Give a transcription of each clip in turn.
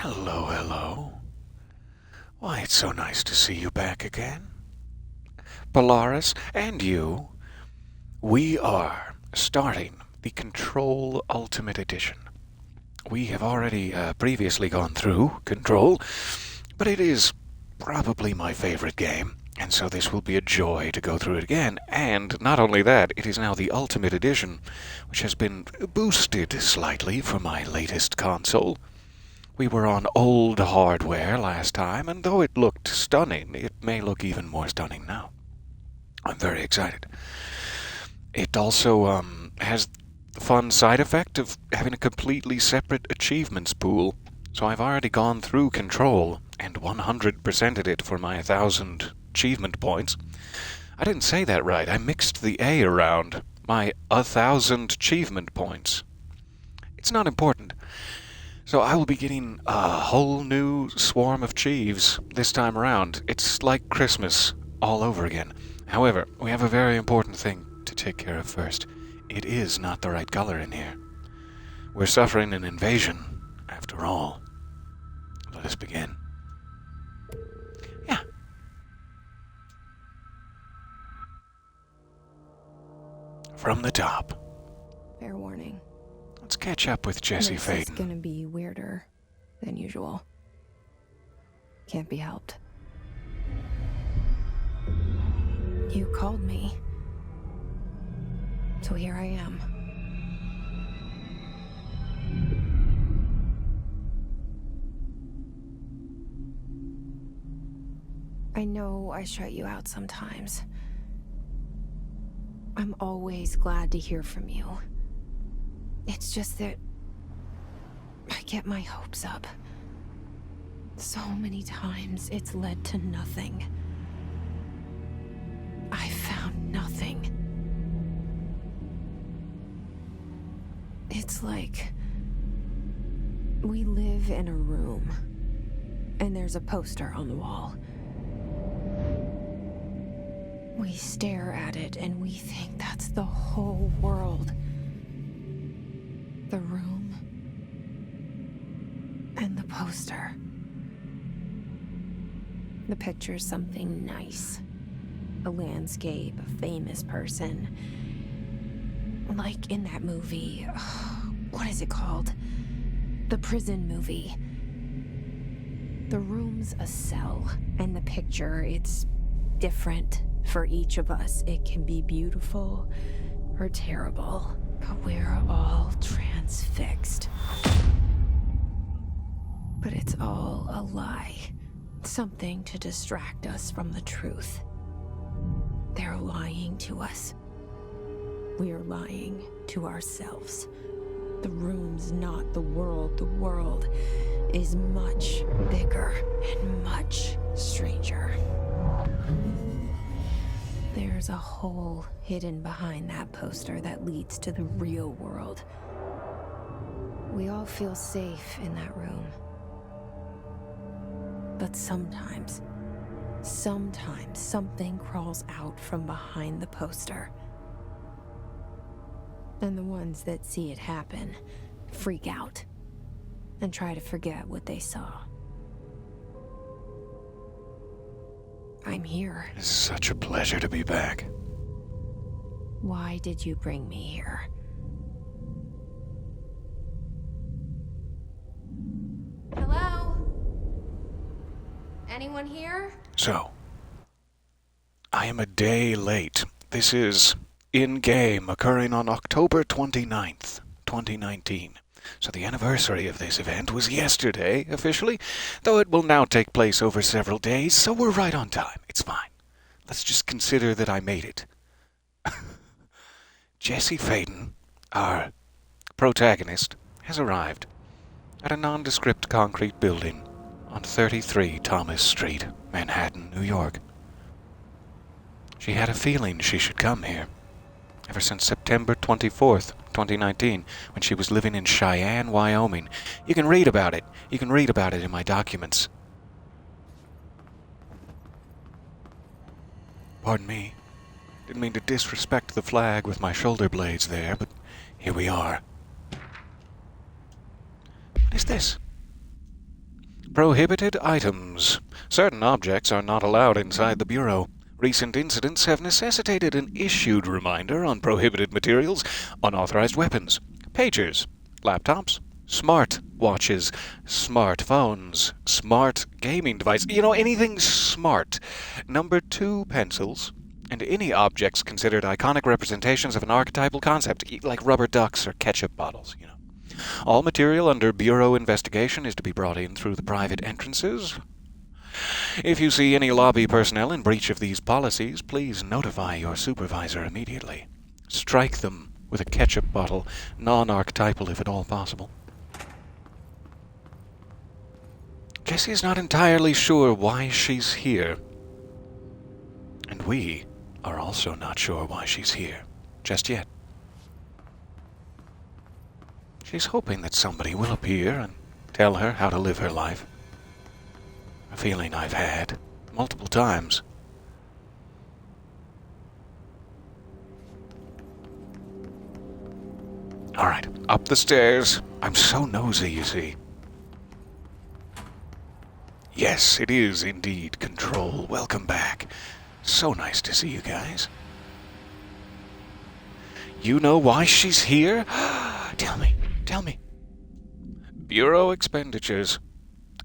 Hello, hello. Why, it's so nice to see you back again. Polaris, and you, we are starting the Control Ultimate Edition. We have already previously gone through Control, but it is probably my favorite game, and so this will be a joy to go through it again. And not only that, it is now the Ultimate Edition, which has been boosted slightly for my latest console. We were on old hardware last time, and though it looked stunning, it may look even more stunning now. I'm very excited. It also has the fun side effect of having a completely separate achievements pool. So I've already gone through Control and 100%ed it for my 1,000 achievement points. I didn't say that right. I mixed the A around. My 1,000 achievement points. It's not important. So I will be getting a whole new swarm of Chieves this time around. It's like Christmas all over again. However, we have a very important thing to take care of first. It is not the right color in here. We're suffering an invasion, after all. Let us begin. Yeah. From the top. Fair warning. Let's catch up with Jesse This Faden. is gonna be weirder than usual. Can't be helped. You called me. So here I am. I know I shut you out sometimes. I'm always glad to hear from you. It's just that I get my hopes up. So many times it's led to nothing. I found nothing. It's like we live in a room and there's a poster on the wall. We stare at it and we think that's the whole world. The room and the poster. The picture's something nice. A landscape, a famous person. Like in that movie, what is it called? The prison movie. The room's a cell, and the picture, it's different for each of us. It can be beautiful or terrible. But we're all transfixed. But it's all a lie. Something to distract us from the truth. They're lying to us. We're lying to ourselves. The room's not the world. The world is much bigger and much stranger. There's a hole hidden behind that poster that leads to the real world. We all feel safe in that room. But sometimes something crawls out from behind the poster. And the ones that see it happen freak out and try to forget what they saw. I'm here. It's such a pleasure to be back. Why did you bring me here? Hello? Anyone here? So, I am a day late. This is in-game, occurring on October 29th, 2019. So the anniversary of this event was yesterday, officially, though it will now take place over several days, so we're right on time. It's fine. Let's just consider that I made it. Jesse Faden, our protagonist, has arrived at a nondescript concrete building on 33 Thomas Street, Manhattan, New York. She had a feeling she should come here ever since September 24th, 2019, when she was living in Cheyenne, Wyoming. You can read about it. You can read about it in my documents. Pardon me. Didn't mean to disrespect the flag with my shoulder blades there, but here we are. What is this? Prohibited items. Certain objects are not allowed inside the Bureau. Recent incidents have necessitated an issued reminder on prohibited materials, unauthorized weapons, pagers, laptops, smart watches, smartphones, smart gaming devices, anything smart. Number 2 pencils, and any objects considered iconic representations of an archetypal concept, like rubber ducks or ketchup bottles, All material under Bureau investigation is to be brought in through the private entrances. If you see any lobby personnel in breach of these policies, please notify your supervisor immediately. Strike them with a ketchup bottle, non-archetypal if at all possible. Jessie is not entirely sure why she's here. And we are also not sure why she's here, just yet. She's hoping that somebody will appear and tell her how to live her life. A feeling I've had multiple times. All right, up the stairs. I'm so nosy, you see. Yes, it is indeed Control. Welcome back. So nice to see you guys. You know why she's here? Tell me. Bureau expenditures.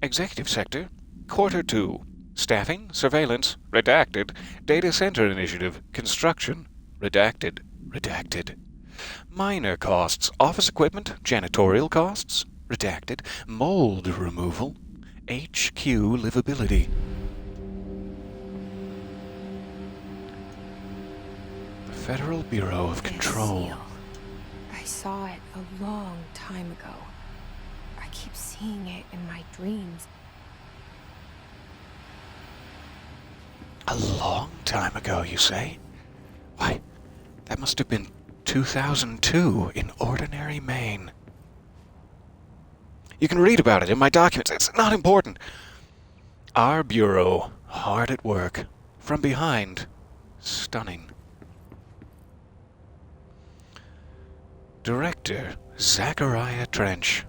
Executive sector. Quarter 2. Staffing, surveillance, redacted. Data center initiative, construction, redacted. Minor costs, office equipment, janitorial costs, redacted. Mold removal, HQ livability. The Federal Bureau of Control. Seal. I saw it a long time ago. I keep seeing it in my dreams. A long time ago, you say? Why, that must have been 2002 in Ordinary Maine. You can read about it in my documents. It's not important. Our Bureau, hard at work. From behind, stunning. Director, Zachariah Trench.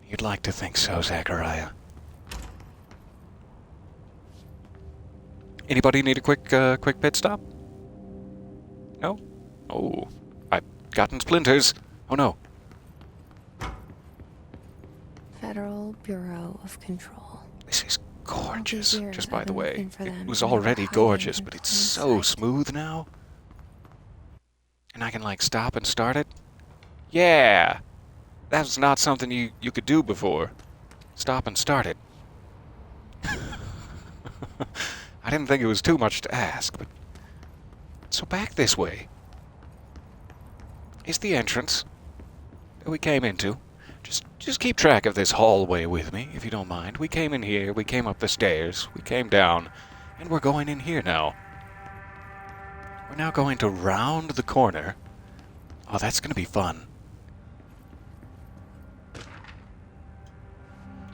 You'd like to think so, Zachariah. Anybody need a quick pit stop? No? Oh, I've gotten splinters. Oh no. Federal Bureau of Control. This is gorgeous. Years Just by I've the been way, looking for it them, was and they're already hiding gorgeous, in but it's plain so sight. smooth now. And I can, stop and start it. Yeah! That's not something you could do before. Stop and start it. I didn't think it was too much to ask, but... So back this way is the entrance that we came into. Just keep track of this hallway with me, if you don't mind. We came in here, we came up the stairs, we came down, and we're going in here now. We're now going to round the corner. Oh, that's going to be fun.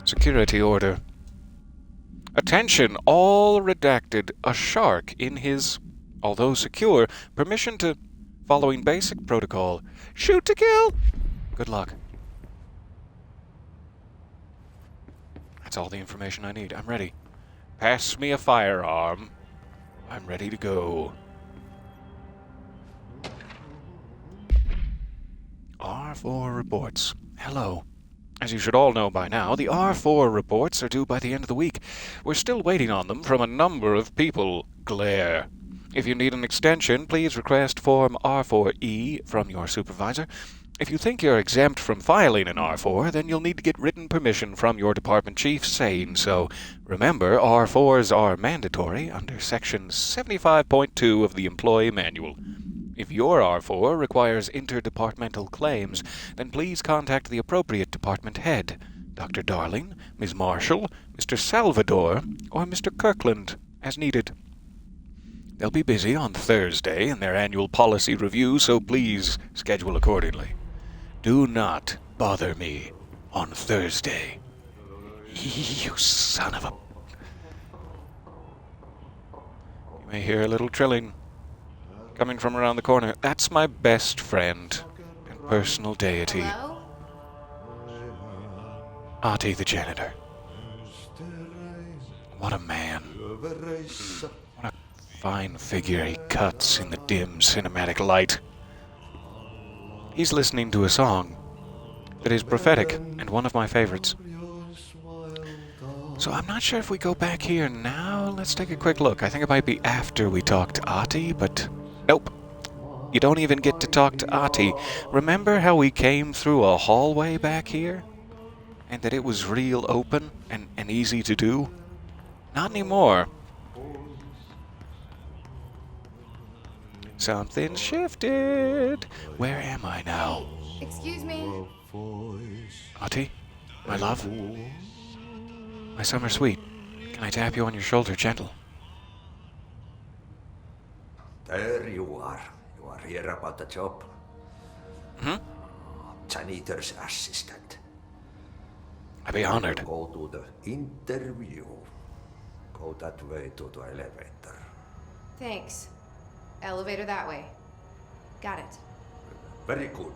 Security order. Attention, all redacted. A shark in his, although secure, permission to, following basic protocol, shoot to kill. Good luck. That's all the information I need. I'm ready. Pass me a firearm. I'm ready to go. R4 reports. Hello. As you should all know by now, the R4 reports are due by the end of the week. We're still waiting on them from a number of people. Glare. If you need an extension, please request Form R4E from your supervisor. If you think you're exempt from filing an R4, then you'll need to get written permission from your department chief saying so. Remember, R4s are mandatory under Section 75.2 of the Employee Manual. If your R4 requires interdepartmental claims, then please contact the appropriate department head, Dr. Darling, Ms. Marshall, Mr. Salvador, or Mr. Kirkland, as needed. They'll be busy on Thursday in their annual policy review, so please schedule accordingly. Do not bother me on Thursday. You son of a... You may hear a little trilling coming from around the corner. That's my best friend and personal deity. Hello? Artie the janitor. What a man. What a fine figure he cuts in the dim cinematic light. He's listening to a song that is prophetic and one of my favorites. So I'm not sure if we go back here now. Let's take a quick look. I think it might be after we talk to Artie, but nope. You don't even get to talk to Artie. Remember how we came through a hallway back here? And that it was real open and easy to do? Not anymore. Something shifted. Where am I now? Excuse me? Artie? My love? My summer sweet. Can I tap you on your shoulder gentle? There you are. You are here about the job. Janitor's assistant. I'd be honored. Go to the interview. Go that way to the elevator. Thanks. Elevator that way. Got it. Very good.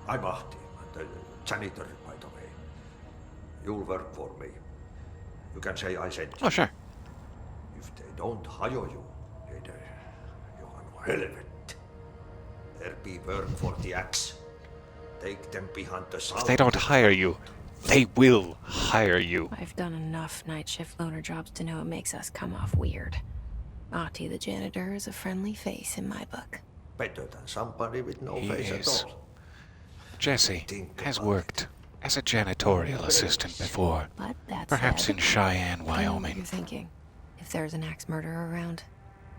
I'm Ahti, the janitor, by the way. You'll work for me. You can say I sent you. Oh, sure. If they don't hire you, then you are no relevant. There be work for the axe. Take them behind the sound. If they don't hire you, they will hire you. I've done enough night shift loner jobs to know it makes us come off weird. Ahti the janitor is a friendly face in my book. Better than somebody with no He face is. at all. Jesse has worked as a janitorial assistant before. But that's Perhaps in Cheyenne, I know what Wyoming. you're thinking. If there's an axe murderer around,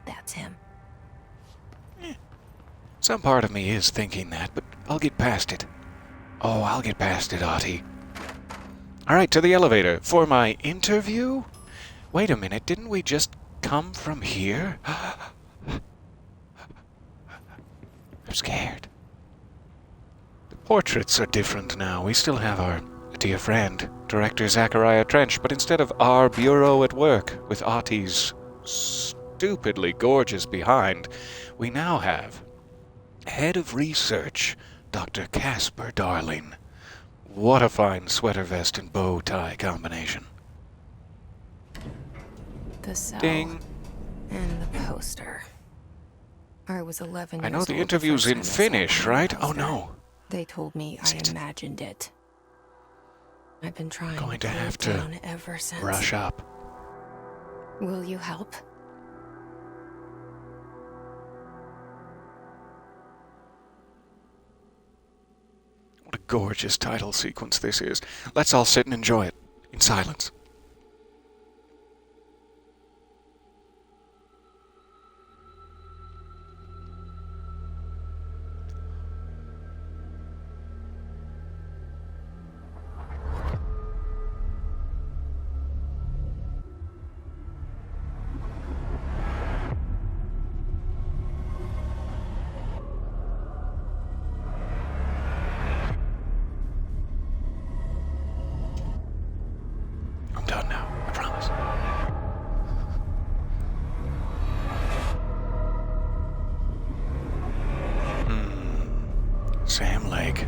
that's him. Some part of me is thinking that, but I'll get past it. Oh, I'll get past it, Artie. Alright, to the elevator. For my interview? Wait a minute, didn't we just come from here? I'm scared. The portraits are different now. We still have our dear friend, Director Zachariah Trench, but instead of our bureau at work with Artie's stupidly gorgeous behind, we now have Head of Research, Dr. Casper Darling. What a fine sweater vest and bow tie combination. The cell. Ding. And the poster. I was 11 years I know old the the interview's first in time I saw Finnish, that right? Oh poster. no. They told me Is I it? imagined it. I've been trying Going to pull have it to down ever since. Brush up. Will you help? What a gorgeous title sequence this is. Let's all sit and enjoy it in silence. I'm done now, I promise. Sam Lake.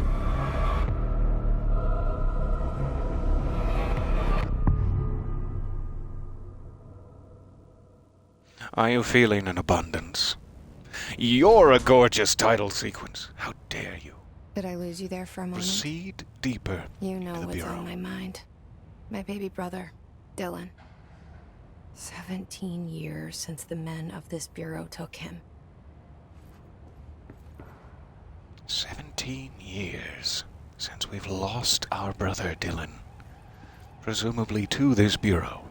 Are you feeling an abundance? You're a gorgeous title sequence. How dare you? Did I lose you there for a moment? Proceed deeper You know to the what's bureau. on my mind. My baby brother, Dylan. 17 years since the men of this bureau took him. 17 years since we've lost our brother Dylan, presumably to this bureau.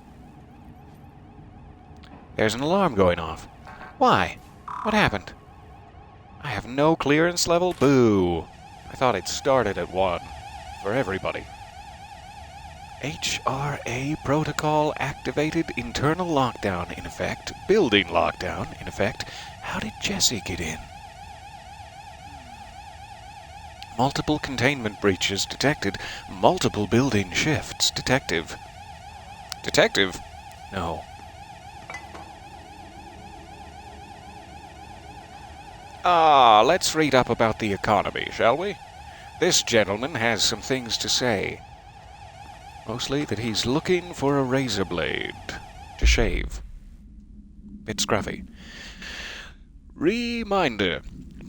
There's an alarm going off. Why? What happened? I have no clearance level? Boo. I thought it started at 1. For everybody. HRA protocol activated, internal lockdown in effect, building lockdown in effect. How did Jesse get in? Multiple containment breaches detected. Multiple building shifts. Detective. Detective? No. Let's read up about the economy, shall we? This gentleman has some things to say. Mostly that he's looking for a razor blade to shave. Bit scruffy. Reminder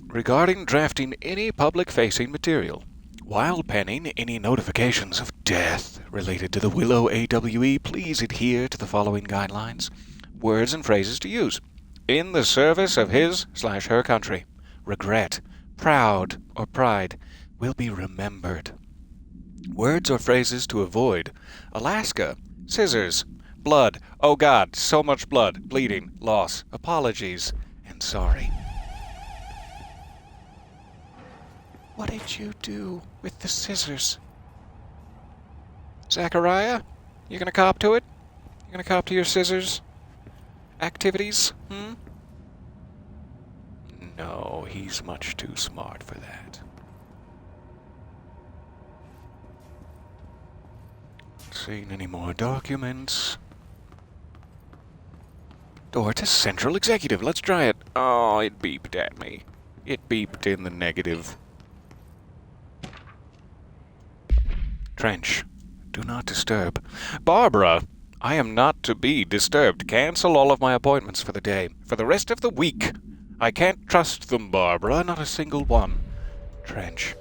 regarding drafting any public-facing material. While penning any notifications of death related to the Willow AWE, please adhere to the following guidelines. Words and phrases to use. In the service of his/her country. Regret, proud, or pride will be remembered. Words or phrases to avoid. Alaska, scissors, blood, oh God, so much blood, bleeding, loss, apologies, and sorry. What did you do with the scissors? Zachariah, you gonna cop to it? You gonna cop to your scissors activities? No, he's much too smart for that. Seen any more documents? Door to Central Executive. Let's try it. Oh, it beeped at me. It beeped in the negative. Trench. Do not disturb. Barbara, I am not to be disturbed. Cancel all of my appointments for the day. For the rest of the week. I can't trust them, Barbara. Not a single one. Trench.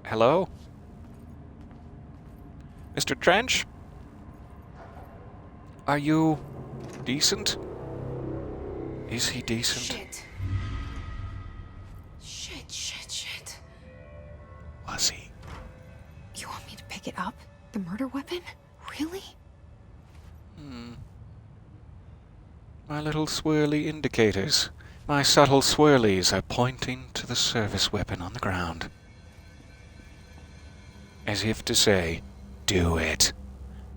Hello? Mr. Trench? Are you decent? Is he decent? Shit. Was he? You want me to pick it up? The murder weapon? Really? My little swirly indicators. My subtle swirlies are pointing to the service weapon on the ground. As if to say, do it.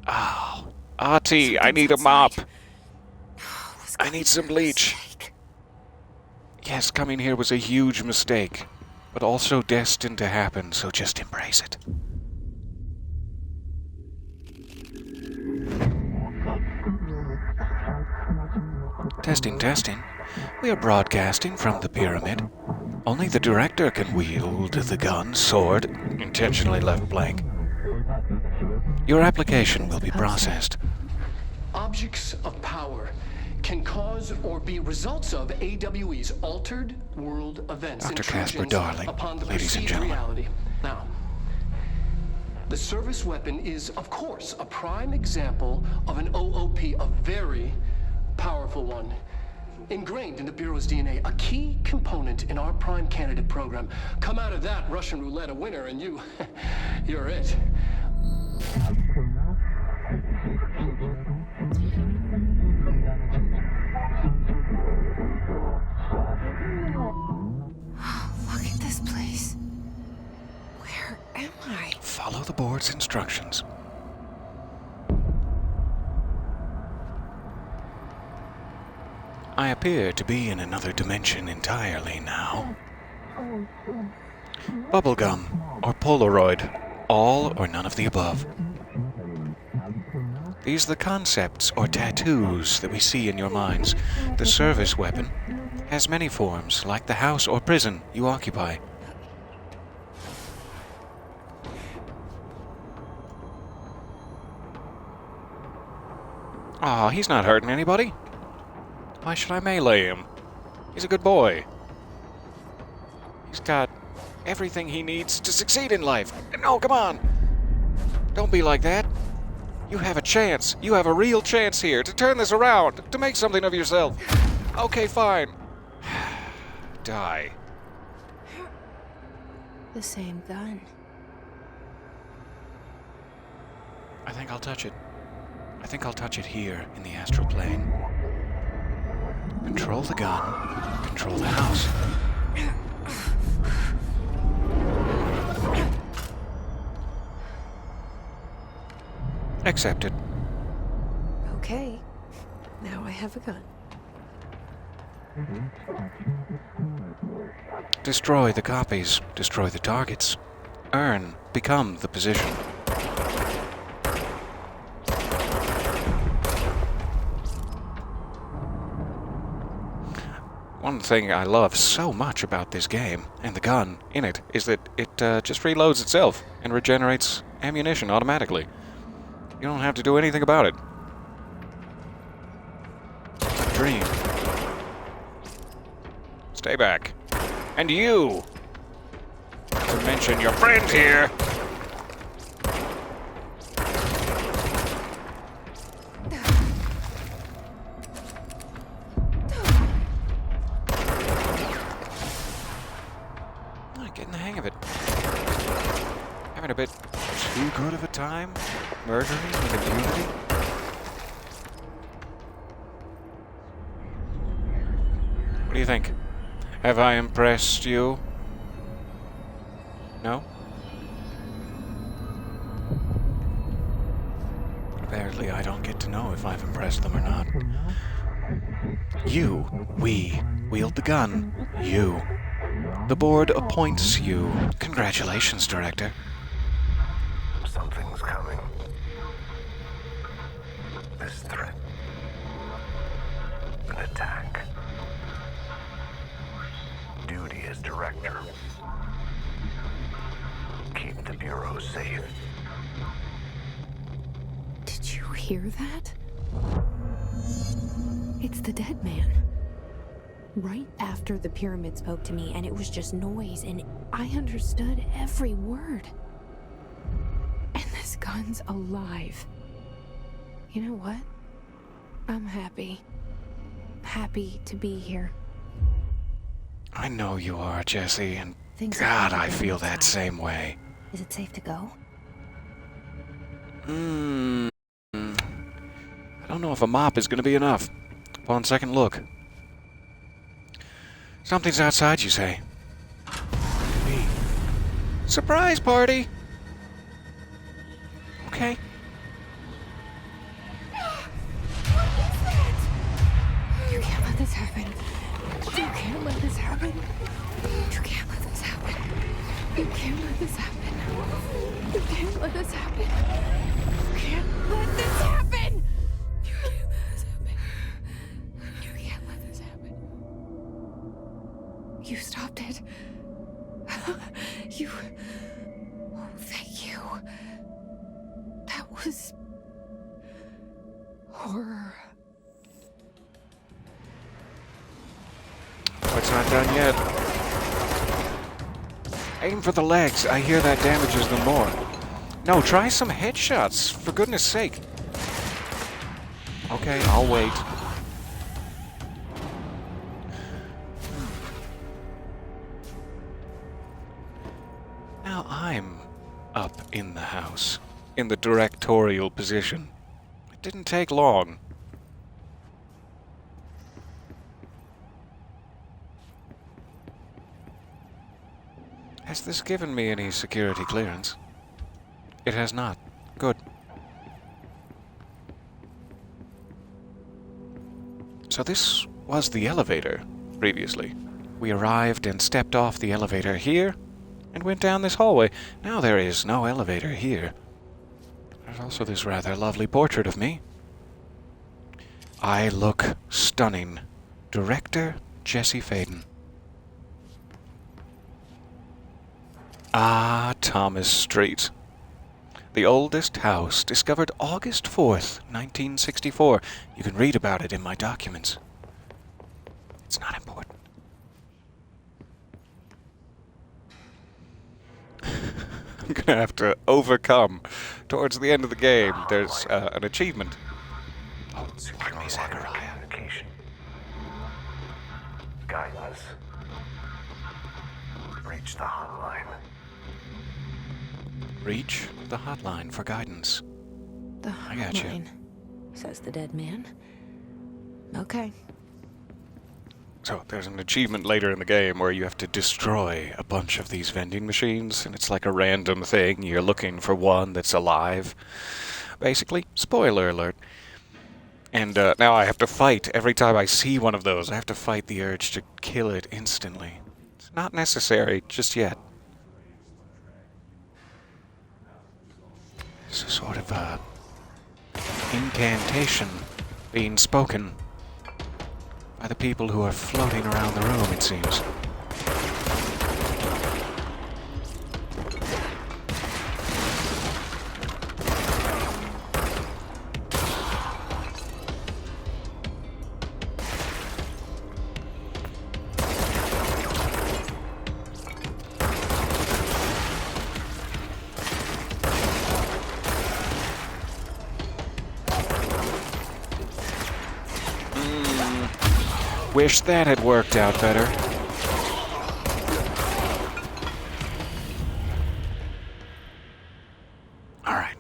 Oh, Artie, I need a mop. I need some bleach. Yes, coming here was a huge mistake, but also destined to happen, so just embrace it. Testing. We are broadcasting from the pyramid. Only the director can wield the gun, sword, intentionally left blank. Your application will be processed. Objects of power can cause or be results of AWE's altered world events. Dr. Casper intrusions Darling, upon the ladies and perceived gentlemen. reality. Now, the service weapon is, of course, a prime example of an OOP, a very powerful one. Ingrained in the Bureau's DNA, a key component in our prime candidate program. Come out of that Russian roulette a winner, and you're it. Look at this place. Where am I? Follow the board's instructions. I appear to be in another dimension entirely now. Bubblegum or Polaroid, all or none of the above. These are the concepts or tattoos that we see in your minds. The service weapon has many forms, like the house or prison you occupy. Aw, he's not hurting anybody. Why should I melee him? He's a good boy. He's got everything he needs to succeed in life. No, come on! Don't be like that. You have a chance. You have a real chance here to turn this around, to make something of yourself. Okay, fine. Die. The same gun. I think I'll touch it. I think I'll touch it here in the astral plane. Control the gun. Control the house. Accepted. Okay. Now I have a gun. Destroy the copies. Destroy the targets. Earn. Become the position. One thing I love so much about this game, and the gun in it, is that it just reloads itself and regenerates ammunition automatically. You don't have to do anything about it. A dream. Stay back. And you! Not to mention your friend here! Getting the hang of it. Having a bit too good of a time murdering with impunity. What do you think? Have I impressed you? No? Apparently I don't get to know if I've impressed them or not. We wield the gun. You. The board appoints you. Congratulations, Director. Something's coming. This threat. An attack. Duty as Director. Keep the Bureau safe. Did you hear that? It's the dead man. Right after the pyramid spoke to me, and it was just noise, and I understood every word. And this gun's alive. You know what? I'm happy. Happy to be here. I know you are, Jesse, and Things God, are I feel inside. that same way. Is it safe to go? I don't know if a mop is going to be enough. Upon second look. Something's outside, you say? Me. Surprise party! Okay. You can't let this happen. You can't let this happen. You can't let this happen. You can't let this happen. You can't let this happen. You can't let this happen. You can't let this happen. You can't let this happen. You stopped it. You... Oh, thank you. That was... horror. Oh, it's not done yet. Aim for the legs. I hear that damages them more. No, try some headshots, for goodness sake. Okay, I'll wait. Now I'm up in the house, in the directorial position. It didn't take long. Has this given me any security clearance? It has not. Good. So this was the elevator, previously. We arrived and stepped off the elevator here, and went down this hallway. Now there is no elevator here. There's also this rather lovely portrait of me. I look stunning. Director Jesse Faden. Ah, Thomas Street. The oldest house, discovered August 4th, 1964. You can read about it in my documents. It's not important. I'm gonna have to overcome. Towards the end of the game, there's an achievement. Oh, bring me Zachariah. Communication. Guidance. Reach the hotline. Reach the hotline for guidance. The I got you. hotline, says the dead man. Okay. So there's an achievement later in the game where you have to destroy a bunch of these vending machines, and it's like a random thing. You're looking for one that's alive. Basically, spoiler alert. And now I have to fight. Every time I see one of those, I have to fight the urge to kill it instantly. It's not necessary just yet. It's a sort of incantation being spoken by the people who are floating around the room, it seems. Wish that had worked out better. Alright.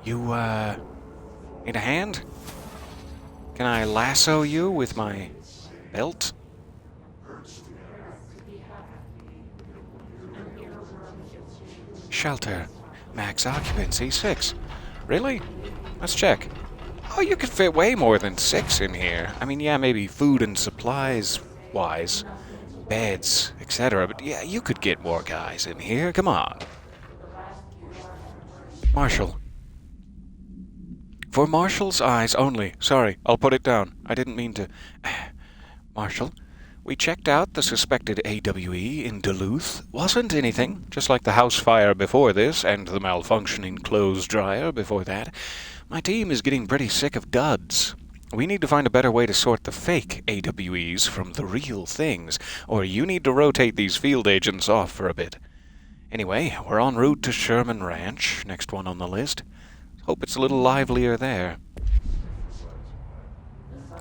You, need a hand? Can I lasso you with my belt? Shelter. Max occupancy 6. Really? Let's check. Oh, you could fit way more than 6 in here. I mean, yeah, maybe food and supplies-wise, beds, etc. But yeah, you could get more guys in here. Come on. Marshall. For Marshall's eyes only. Sorry, I'll put it down. I didn't mean to... Marshall, we checked out the suspected AWE in Duluth. Wasn't anything, just like the house fire before this and the malfunctioning clothes dryer before that. My team is getting pretty sick of duds. We need to find a better way to sort the fake AWEs from the real things, or you need to rotate these field agents off for a bit. Anyway, we're en route to Sherman Ranch, next one on the list. Hope it's a little livelier there.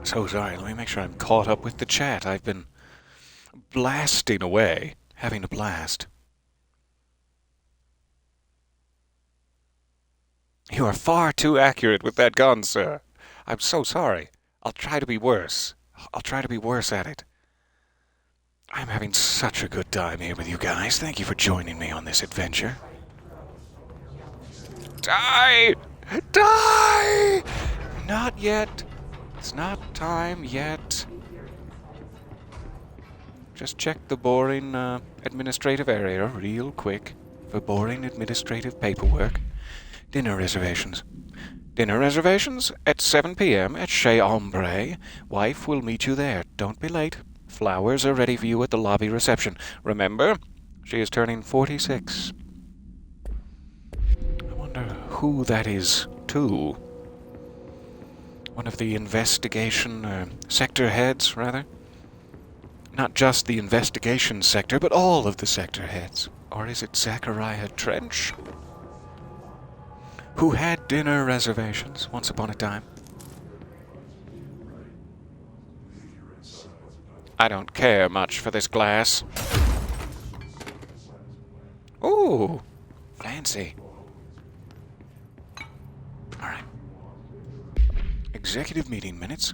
So sorry, let me make sure I'm caught up with the chat. I've been blasting away, having a blast. You are far too accurate with that gun, sir. I'm so sorry. I'll try to be worse. I'll try to be worse at it. I'm having such a good time here with you guys. Thank you for joining me on this adventure. Die! Die! Not yet. It's not time yet. Just check the boring administrative area real quick for boring administrative paperwork. Dinner reservations. Dinner reservations at 7 p.m. at Chez Ombre. Wife will meet you there. Don't be late. Flowers are ready for you at the lobby reception. Remember, she is turning 46. I wonder who that is, too. One of the investigation, sector heads, rather. Not just the investigation sector, but all of the sector heads. Or is it Zachariah Trench? Who had dinner reservations once upon a time. I don't care much for this glass. Ooh, fancy. Alright. Executive meeting minutes.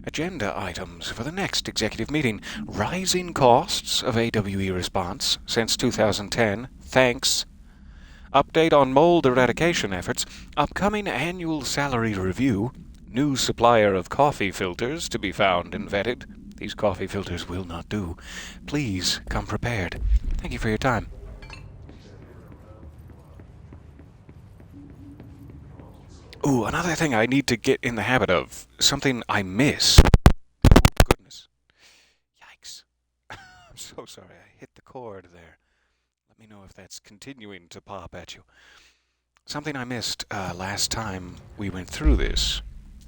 Agenda items for the next executive meeting. Rising costs of AWE response since 2010. Thanks. Update on mold eradication efforts. Upcoming annual salary review. New supplier of coffee filters to be found and vetted. These coffee filters will not do. Please come prepared. Thank you for your time. Ooh, another thing I need to get in the habit of. Something I miss. Oh, goodness. Yikes. I'm so sorry. I hit the cord there. Let me know if that's continuing to pop at you. Something I missed last time we went through this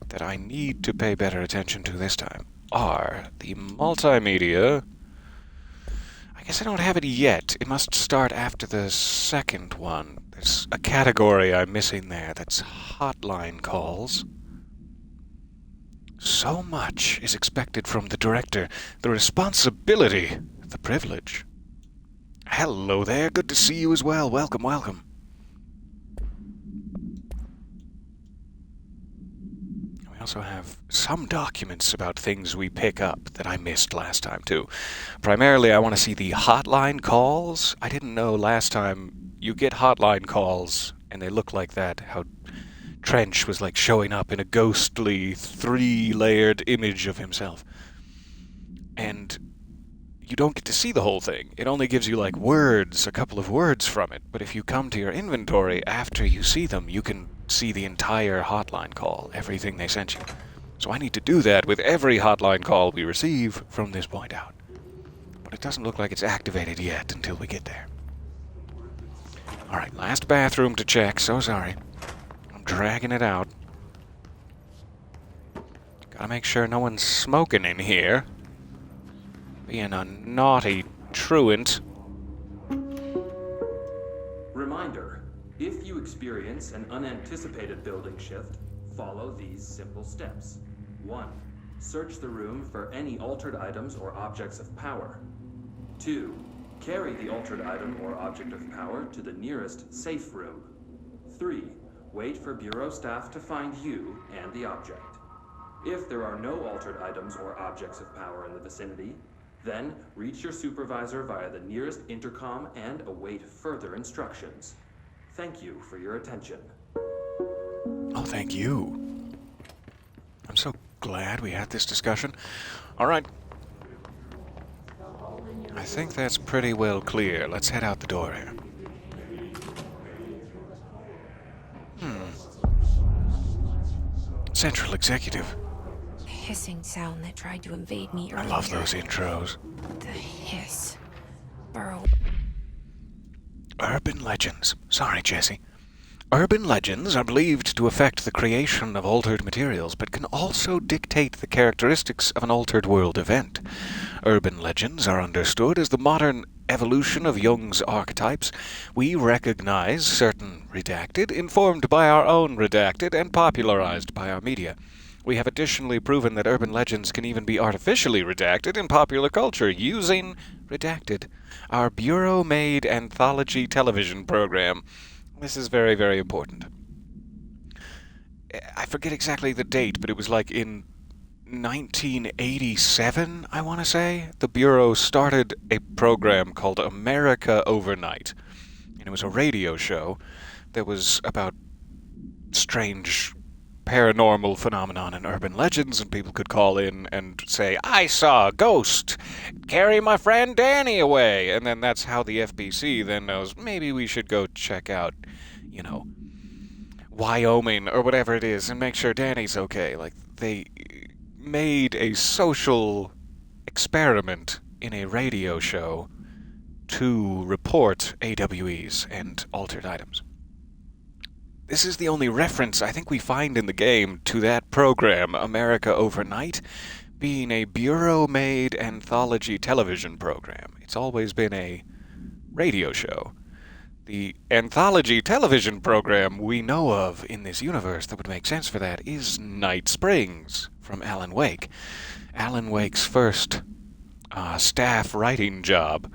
that I need to pay better attention to this time are the multimedia. I guess I don't have it yet. It must start after the second one. There's a category I'm missing there. That's hotline calls. So much is expected from the director. The responsibility, the privilege. Hello there. Good to see you as well. Welcome, welcome. We also have some documents about things we pick up that I missed last time, too. Primarily, I want to see the hotline calls. I didn't know last time you get hotline calls, and they look like that, how Trench was like showing up in a ghostly 3-layered image of himself. And you don't get to see the whole thing. It only gives you like words, a couple of words from it. But if you come to your inventory after you see them, you can see the entire hotline call, everything they sent you. So I need to do that with every hotline call we receive from this point out. But it doesn't look like it's activated yet until we get there. Alright, last bathroom to check. So sorry. I'm dragging it out. Gotta make sure no one's smoking in here. Being a naughty truant. Reminder, if you experience an unanticipated building shift, follow these simple steps. 1. Search the room for any altered items or objects of power. 2. Carry the altered item or object of power to the nearest safe room. 3. Wait for Bureau staff to find you and the object. If there are no altered items or objects of power in the vicinity, then reach your supervisor via the nearest intercom and await further instructions. Thank you for your attention. Oh, thank you. I'm so glad we had this discussion. All right. I think that's pretty well clear. Let's head out the door here. Central Executive. The hissing sound that tried to invade me I earlier. love those intros. The hiss. Burrow. Urban legends. Sorry, Jesse. Urban legends are believed to affect the creation of altered materials, but can also dictate the characteristics of an altered world event. Urban legends are understood as the modern evolution of Jung's archetypes. We recognize certain redacted, informed by our own redacted, and popularized by our media. We have additionally proven that urban legends can even be artificially redacted in popular culture using Redacted, our Bureau-made anthology television program. This is very, very important. I forget exactly the date, but it was like in 1987, I want to say. The Bureau started a program called America Overnight. And it was a radio show that was about strange paranormal phenomenon and urban legends, and people could call in and say, I saw a ghost carry my friend Danny away. And then that's how the FBC then knows, maybe we should go check out, Wyoming or whatever it is and make sure Danny's okay. Like, they made a social experiment in a radio show to report AWEs and altered items. This is the only reference I think we find in the game to that program, America Overnight, being a Bureau-made anthology television program. It's always been a radio show. The anthology television program we know of in this universe that would make sense for that is Night Springs from Alan Wake. Alan Wake's first staff writing job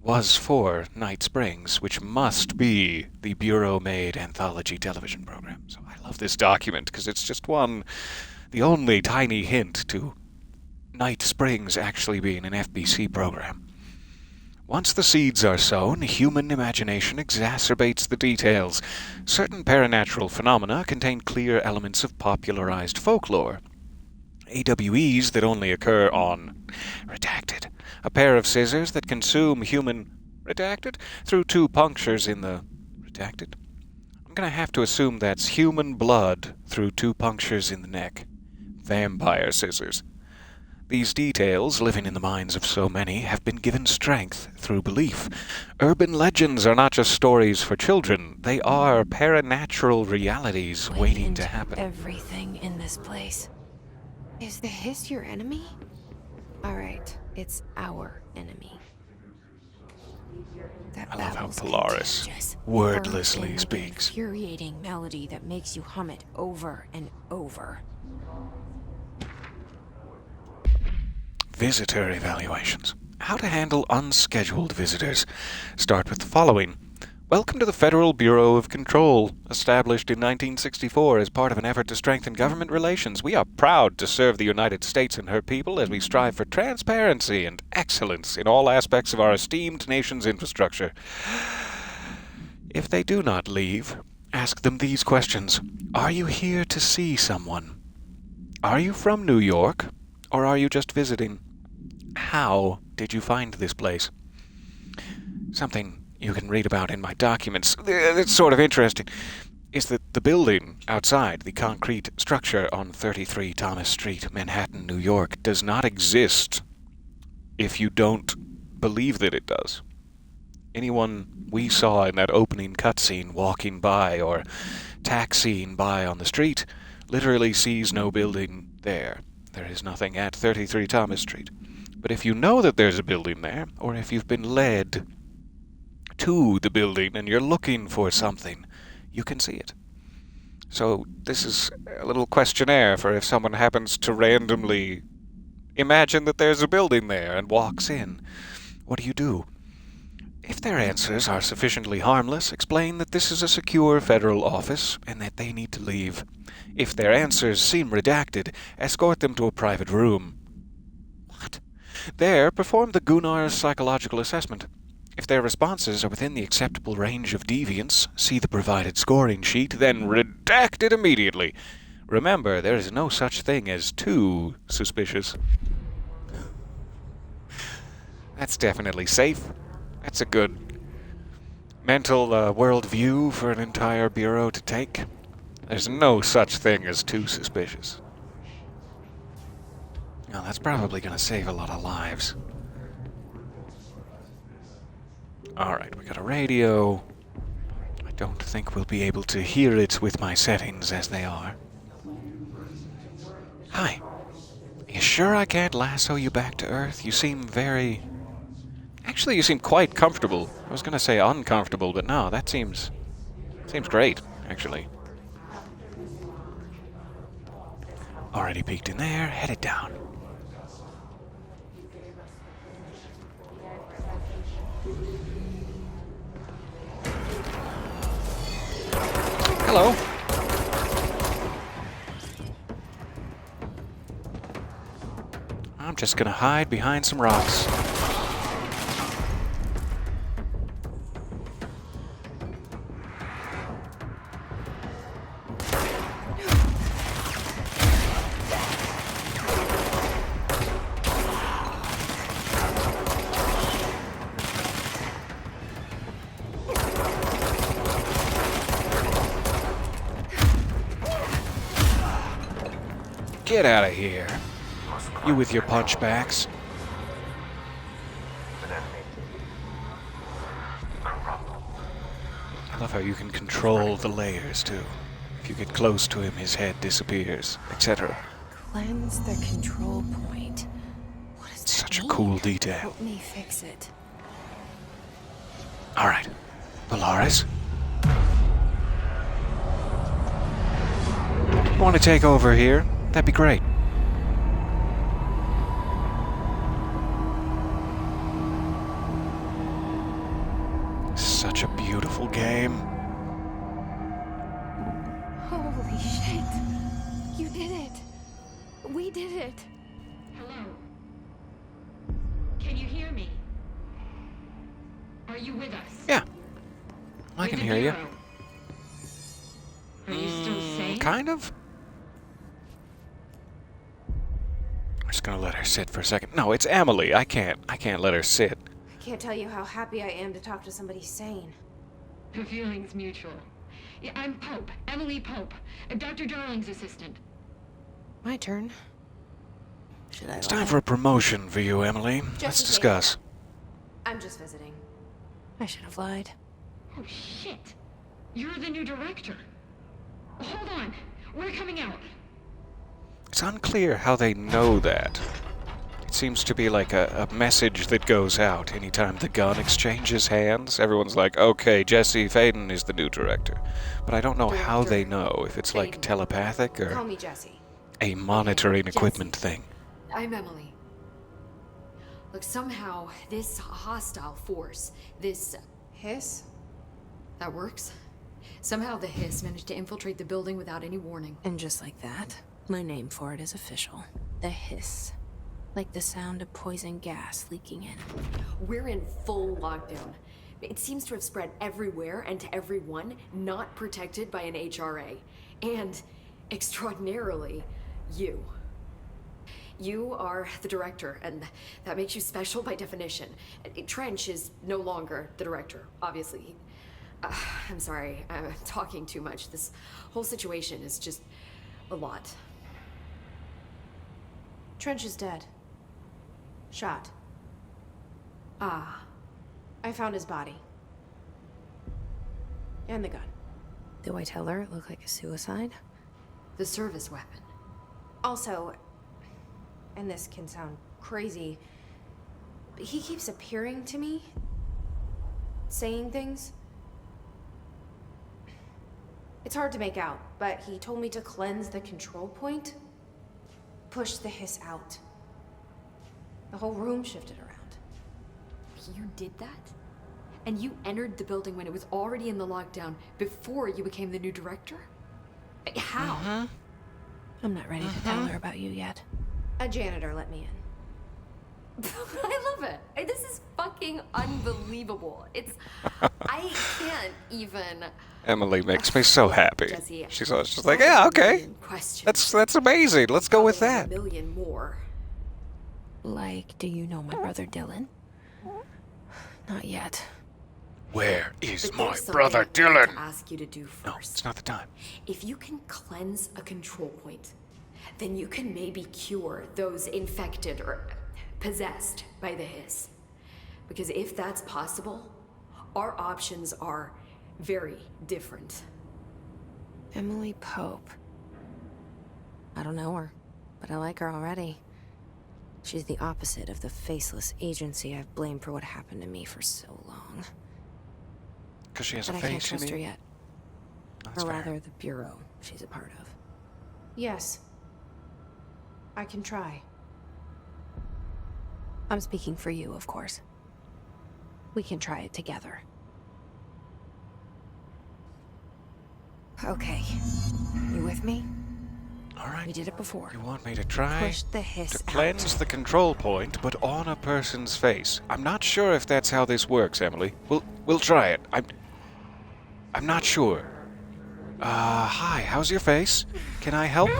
was for Night Springs, which must be the Bureau-made anthology television program. So I love this document because it's just the only tiny hint to Night Springs actually being an FBC program. Once the seeds are sown, human imagination exacerbates the details. Certain paranatural phenomena contain clear elements of popularized folklore. AWEs that only occur on Redacted, a pair of scissors that consume human Redacted through 2 punctures in the Redacted. I'm gonna have to assume that's human blood through 2 punctures in the neck. Vampire scissors. These details, living in the minds of so many, have been given strength through belief. Urban legends are not just stories for children. They are paranatural realities waiting to happen. Everything in this place. Is the hiss your enemy? Alright, it's our enemy. That I love how babble's Polaris contagious, wordlessly burnt in with an speaks. infuriating melody that makes you hum it over and over. Visitor evaluations. How to handle unscheduled visitors. Start with the following. Welcome to the Federal Bureau of Control. Established in 1964 as part of an effort to strengthen government relations, we are proud to serve the United States and her people as we strive for transparency and excellence in all aspects of our esteemed nation's infrastructure. If they do not leave, ask them these questions. Are you here to see someone? Are you from New York? Or are you just visiting? How did you find this place? Something you can read about in my documents. It's sort of interesting. Is that the building outside, the concrete structure on 33 Thomas Street, Manhattan, New York, does not exist if you don't believe that it does. Anyone we saw in that opening cutscene walking by or taxiing by on the street literally sees no building there. There is nothing at 33 Thomas Street. But if you know that there's a building there, or if you've been led to the building and you're looking for something, you can see it. So this is a little questionnaire for if someone happens to randomly imagine that there's a building there and walks in. What do? If their answers are sufficiently harmless, explain that this is a secure federal office and that they need to leave. If their answers seem redacted, escort them to a private room. What? There, perform the Gunnar's psychological assessment. If their responses are within the acceptable range of deviance, see the provided scoring sheet, then redact it immediately. Remember, there is no such thing as too suspicious. That's definitely safe. That's a good mental worldview for an entire bureau to take. There's no such thing as too suspicious. Now, that's probably going to save a lot of lives. Alright, we got a radio. I don't think we'll be able to hear it with my settings as they are. Hi. You sure I can't lasso you back to Earth? You seem very... Actually, you seem quite comfortable. I was going to say uncomfortable, but no, that seems great, actually. Already peeked in there, headed down. Hello. I'm just gonna hide behind some rocks. Get out of here. You with your punchbacks. I love how you can control the layers, too. If you get close to him, his head disappears, etc. Cleanse the control point. What is that Such a mean? cool detail. Help me fix it. Alright. Polaris? Want to take over here? That'd be great. Such a beautiful game. Holy shit. You did it. We did it. Hello? Can you hear me? Are you with us? Yeah. I can hear you. Are you still sane? Kind of. I'm just gonna let her sit for a second. No, it's Emily. I can't let her sit. I can't tell you how happy I am to talk to somebody sane. The feeling's mutual. Yeah, I'm Pope. Emily Pope. Dr. Darling's assistant. My turn. Should I It's time for a promotion for you, Emily. Let's Jesse, discuss. I'm just visiting. I should have lied. Oh, shit. You're the new director. Hold on. We're coming out. It's unclear how they know that. It seems to be like a message that goes out anytime the gun exchanges hands. Everyone's like, okay, Jesse Faden is the new director. But I don't know how they know, if it's like Faden. telepathic Call or me Jesse. a monitoring Jesse. equipment thing. I'm Emily. Look, somehow, this hostile force, this Hiss? that works. Somehow the Hiss managed to infiltrate the building without any warning. And just like that, my name for it is official. The hiss. Like the sound of poison gas leaking in. We're in full lockdown. It seems to have spread everywhere and to everyone not protected by an HRA. And, extraordinarily, you. You are the director, and that makes you special by definition. Trench is no longer the director, obviously. I'm sorry, I'm talking too much. This whole situation is just a lot. Trench is dead. Shot. Ah. I found his body. And the gun. Do I tell her it looked like a suicide? The service weapon. Also, and this can sound crazy, but he keeps appearing to me, saying things. It's hard to make out, but he told me to cleanse the control point, push the hiss out. The whole room shifted around. You did that? And you entered the building when it was already in the lockdown before you became the new director? How? I'm not ready to tell her about you yet. A janitor let me in. I love it. This is fucking unbelievable. I can't even. Emily makes me so happy. Jesse, She's always just like, yeah, okay. That's amazing. Let's go with that. A million more. Like, do you know my brother Dylan? Not yet. Where is But my there's brother something I'd like Dylan? to ask you to do first. No, it's not the time. If you can cleanse a control point, then you can maybe cure those infected or possessed by the hiss. Because if that's possible, our options are very different. Emily Pope. I don't know her, but I like her already. She's the opposite of the faceless agency I've blamed for what happened to me for so long. Because she has But a I can't face, you trust her mean? yet. That's Or fair. rather, the bureau she's a part of. Yes. I can try. I'm speaking for you, of course. We can try it together. Okay. You with me? All right. We did it before. You want me to try Push the hiss to out. cleanse the control point, but on a person's face? I'm not sure if that's how this works, Emily. We'll try it. I'm not sure. Hi. How's your face? Can I help?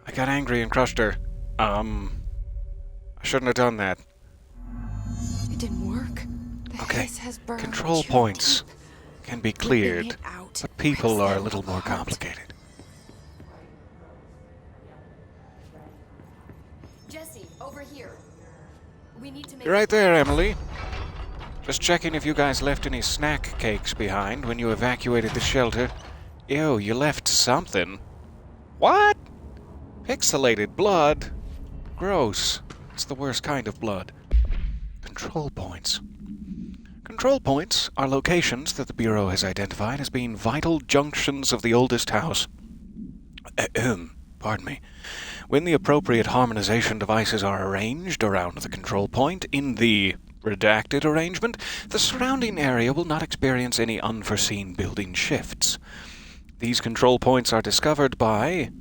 I got angry and crushed her. I shouldn't have done that. It didn't work. The Okay. hiss has burned Control too points deep. can be Ripping cleared, it out but people rips are a them little more apart. complicated. Jesse, over here. We need to make You're right there, Emily. Just checking if you guys left any snack cakes behind when you evacuated the shelter. Ew, you left something. What? Pixelated blood? Gross. It's the worst kind of blood. Control points. Control points are locations that the Bureau has identified as being vital junctions of the oldest house. Pardon me. When the appropriate harmonization devices are arranged around the control point in the redacted arrangement, the surrounding area will not experience any unforeseen building shifts. These control points are discovered by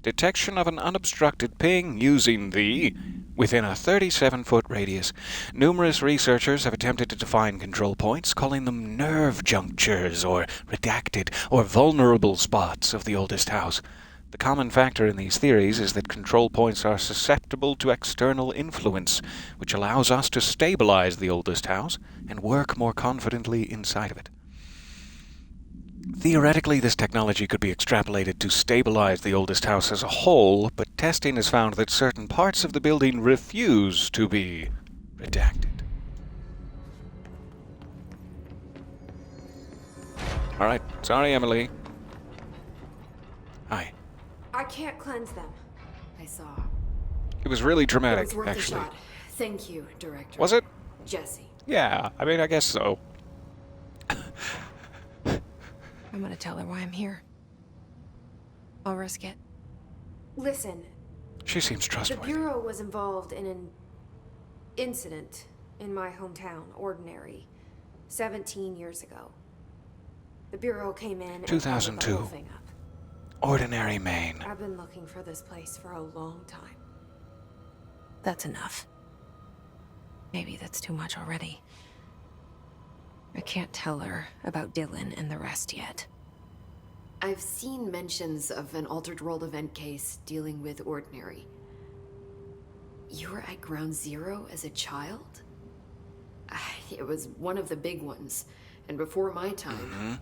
detection of an unobstructed ping using the within a 37-foot radius. Numerous researchers have attempted to define control points, calling them nerve junctures or redacted or vulnerable spots of the oldest house. The common factor in these theories is that control points are susceptible to external influence, which allows us to stabilize the oldest house and work more confidently inside of it. Theoretically, this technology could be extrapolated to stabilize the oldest house as a whole, but testing has found that certain parts of the building refuse to be redacted. All right. Sorry, Emily. Hi. I can't cleanse them. I saw. It was really It dramatic, was worth actually. a shot. Thank you, Director. Was it? Jesse. Yeah, I mean, I guess so. I'm gonna tell her why I'm here. I'll risk it. Listen, She seems the trustworthy. Bureau was involved in an incident in my hometown, Ordinary, 17 years ago. The Bureau came in and covered the 2002. whole thing up. Ordinary Maine. I've been looking for this place for a long time. That's enough. Maybe that's too much already. I can't tell her about Dylan and the rest yet. I've seen mentions of an Altered World event case dealing with Ordinary. You were at Ground Zero as a child? It was one of the big ones, and before my time.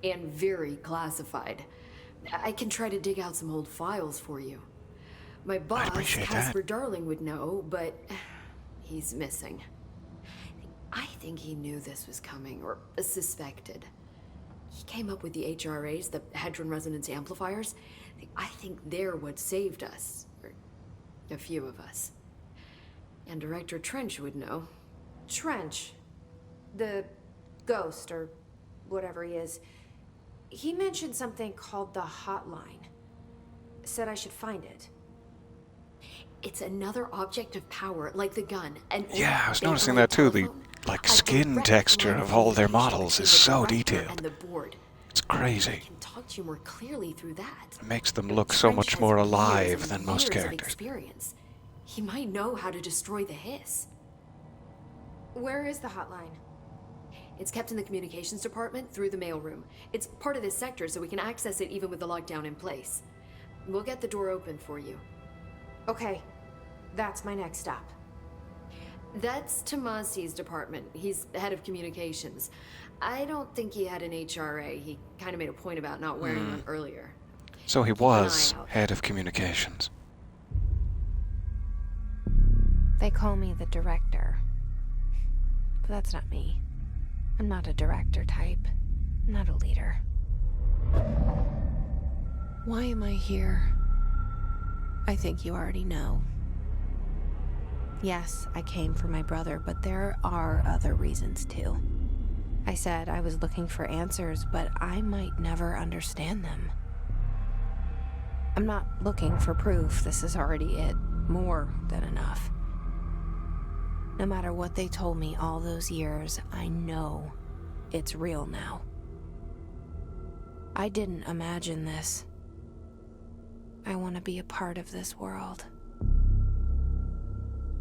And very classified. I can try to dig out some old files for you. My boss, Casper Darling, would know, but he's missing. I think he knew this was coming, or suspected. He came up with the HRAs, the Hadron Resonance Amplifiers. I think they're what saved us. Or a few of us. And Director Trench would know. Trench? The ghost, or whatever he is. He mentioned something called the Hotline. Said I should find it. It's another object of power, like the gun. Yeah, I was noticing that too. The skin texture of all their models is so detailed. It's crazy. I can talk to you more clearly through that. It makes them look so much more alive than most characters. He might know how to destroy the hiss. Where is the Hotline? It's kept in the communications department through the mailroom. It's part of this sector, so we can access it even with the lockdown in place. We'll get the door open for you. Okay, that's my next stop. That's Tomasi's department. He's head of communications. I don't think he had an HRA. He kind of made a point about not wearing one earlier. So he was head of communications. They call me the director. But that's not me. I'm not a director type. I'm not a leader. Why am I here? I think you already know. Yes, I came for my brother, but there are other reasons too. I said I was looking for answers, but I might never understand them. I'm not looking for proof. This is already it. More than enough. No matter what they told me all those years, I know it's real now. I didn't imagine this. I want to be a part of this world.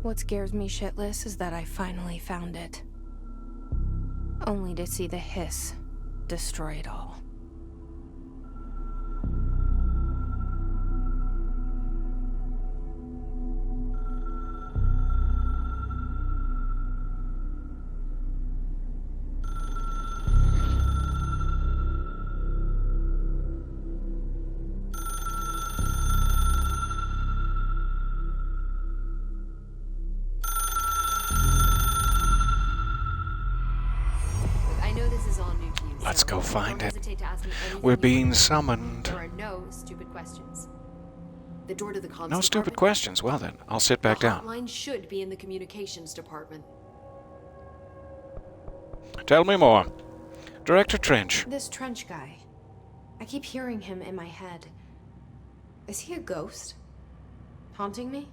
What scares me shitless is that I finally found it. Only to see the hiss destroy it all. Let's go find it. We're being summoned. There are no stupid questions. The door to the comms No stupid questions. Well then, I'll sit back down. The hotline should be in the communications department. Tell me more. Director Trench. This Trench guy. I keep hearing him in my head. Is he a ghost? Haunting me?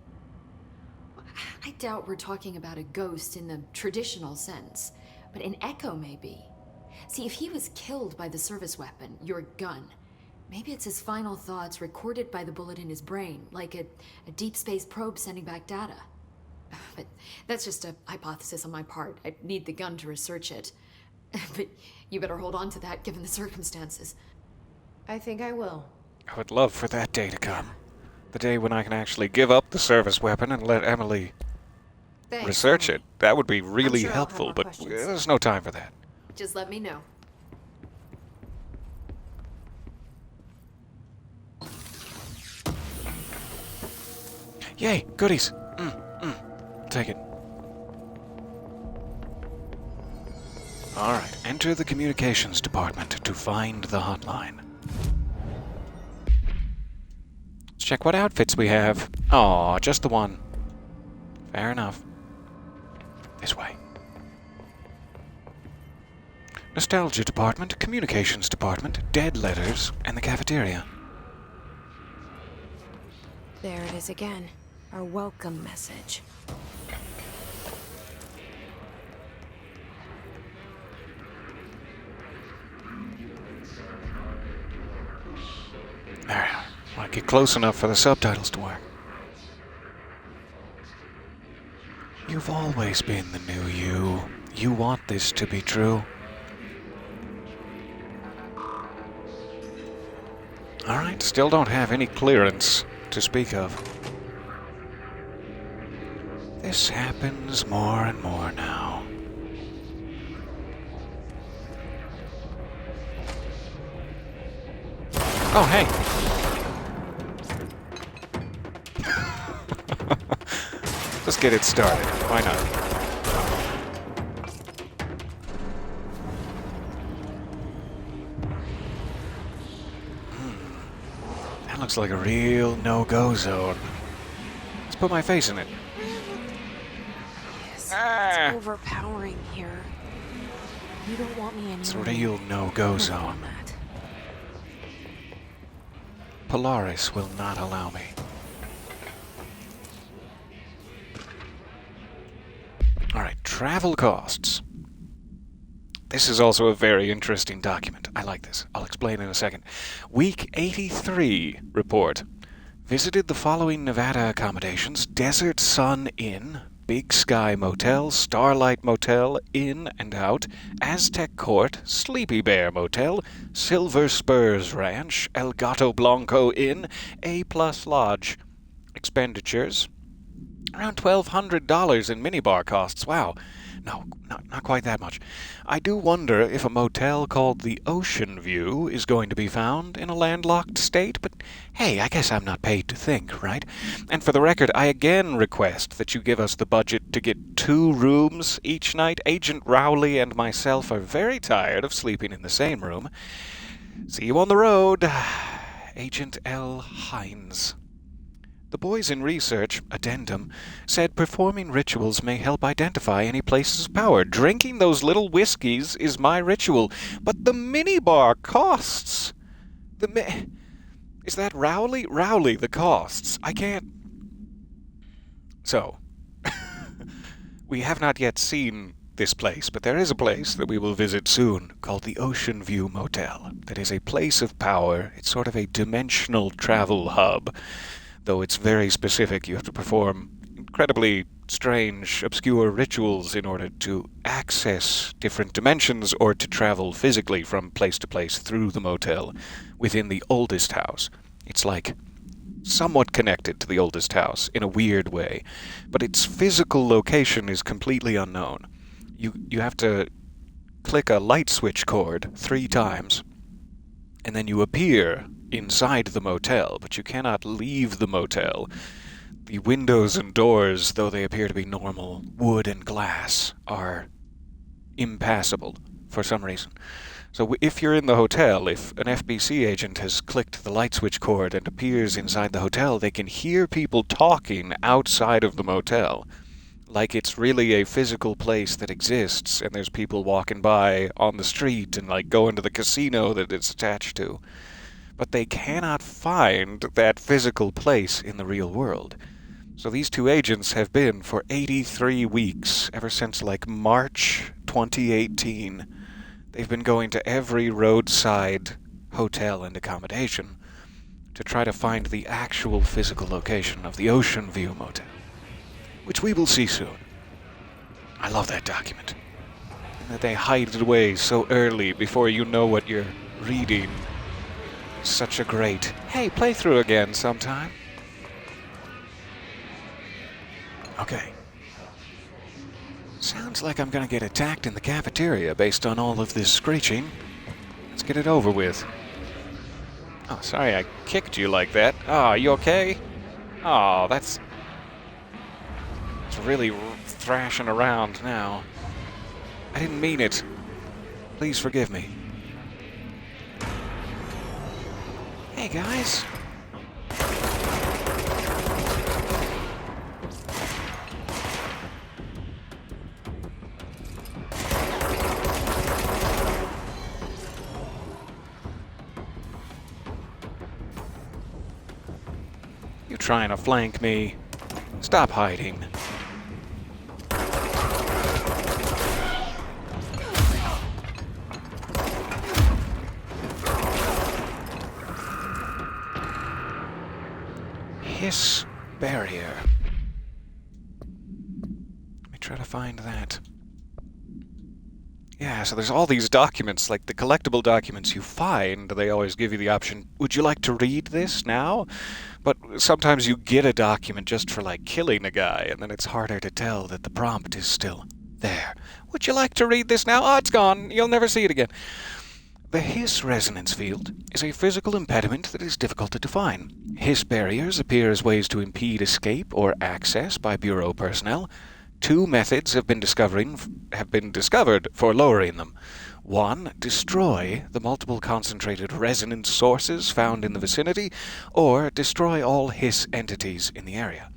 I doubt we're talking about a ghost in the traditional sense, but an echo maybe. See, if he was killed by the service weapon, your gun, maybe it's his final thoughts recorded by the bullet in his brain, like a deep space probe sending back data. But that's just a hypothesis on my part. I need the gun to research it. But you better hold on to that given the circumstances. I think I will. I would love for that day to come. The day when I can actually give up the service weapon and let Emily research it. That would be really helpful, but there's no time for that. Just let me know. Yay, goodies. Take it. Alright, enter the communications department to find the hotline. Let's check what outfits we have. Aw, just the one. Fair enough. This way. Nostalgia department, communications department, dead letters, and the cafeteria. There it is again. Our welcome message. There. Might get close enough for the subtitles to work. You've always been the new you. You want this to be true. Alright, still don't have any clearance to speak of. This happens more and more now. Oh, hey! Let's get it started. Why not? That looks like a real no-go zone. Let's put my face in it. Yes, it's overpowering here. You don't want me anymore. It's a real no-go zone. Polaris will not allow me. Alright, travel costs. This is also a very interesting document. I like this. I'll explain in a second. Week 83 report. Visited the following Nevada accommodations: Desert Sun Inn, Big Sky Motel, Starlight Motel, In and Out, Aztec Court, Sleepy Bear Motel, Silver Spurs Ranch, El Gato Blanco Inn, A+ Lodge. Expenditures: around $1,200 in minibar costs. Wow. No, not quite that much. I do wonder if a motel called the Ocean View is going to be found in a landlocked state, but hey, I guess I'm not paid to think, right? And for the record, I again request that you give us the budget to get 2 rooms each night. Agent Rowley and myself are very tired of sleeping in the same room. See you on the road, Agent L. Hines. The boys in research, addendum, said performing rituals may help identify any places of power. Drinking those little whiskeys is my ritual. But the minibar costs! Is that Rowley? Rowley, the costs. I can't... So, we have not yet seen this place, but there is a place that we will visit soon called the Ocean View Motel. That is a place of power. It's sort of a dimensional travel hub. Though it's very specific, you have to perform incredibly strange, obscure rituals in order to access different dimensions or to travel physically from place to place through the motel within the oldest house. It's like somewhat connected to the oldest house in a weird way, but its physical location is completely unknown. You have to click a light switch cord 3 times, and then you appear inside the motel, but you cannot leave the motel. The windows and doors, though they appear to be normal wood and glass, are impassable for some reason. So if you're in the hotel, if an FBC agent has clicked the light switch cord and appears inside the hotel, they can hear people talking outside of the motel, like it's really a physical place that exists, and there's people walking by on the street and like going to the casino that it's attached to. But they cannot find that physical place in the real world. So these 2 agents have been for 83 weeks, ever since like March 2018. They've been going to every roadside hotel and accommodation to try to find the actual physical location of the Ocean View Motel, which we will see soon. I love that document. And that they hide it away so early before you know what you're reading. Such a great, hey, playthrough again sometime. Okay. Sounds like I'm gonna get attacked in the cafeteria based on all of this screeching. Let's get it over with. Oh, sorry I kicked you like that. Oh, you okay? Oh, it's really thrashing around now. I didn't mean it. Please forgive me. Hey, guys. You trying to flank me? Stop hiding. Hiss barrier. Let me try to find that. Yeah, so there's all these documents, like the collectible documents you find, they always give you the option, would you like to read this now? But sometimes you get a document just for, like, killing a guy, and then it's harder to tell that the prompt is still there. Would you like to read this now? Oh, it's gone. You'll never see it again. The Hiss resonance field is a physical impediment that is difficult to define. Hiss barriers appear as ways to impede escape or access by Bureau personnel. 2 methods have been discovered for lowering them. 1. Destroy the multiple concentrated resonance sources found in the vicinity, or destroy all Hiss entities in the area.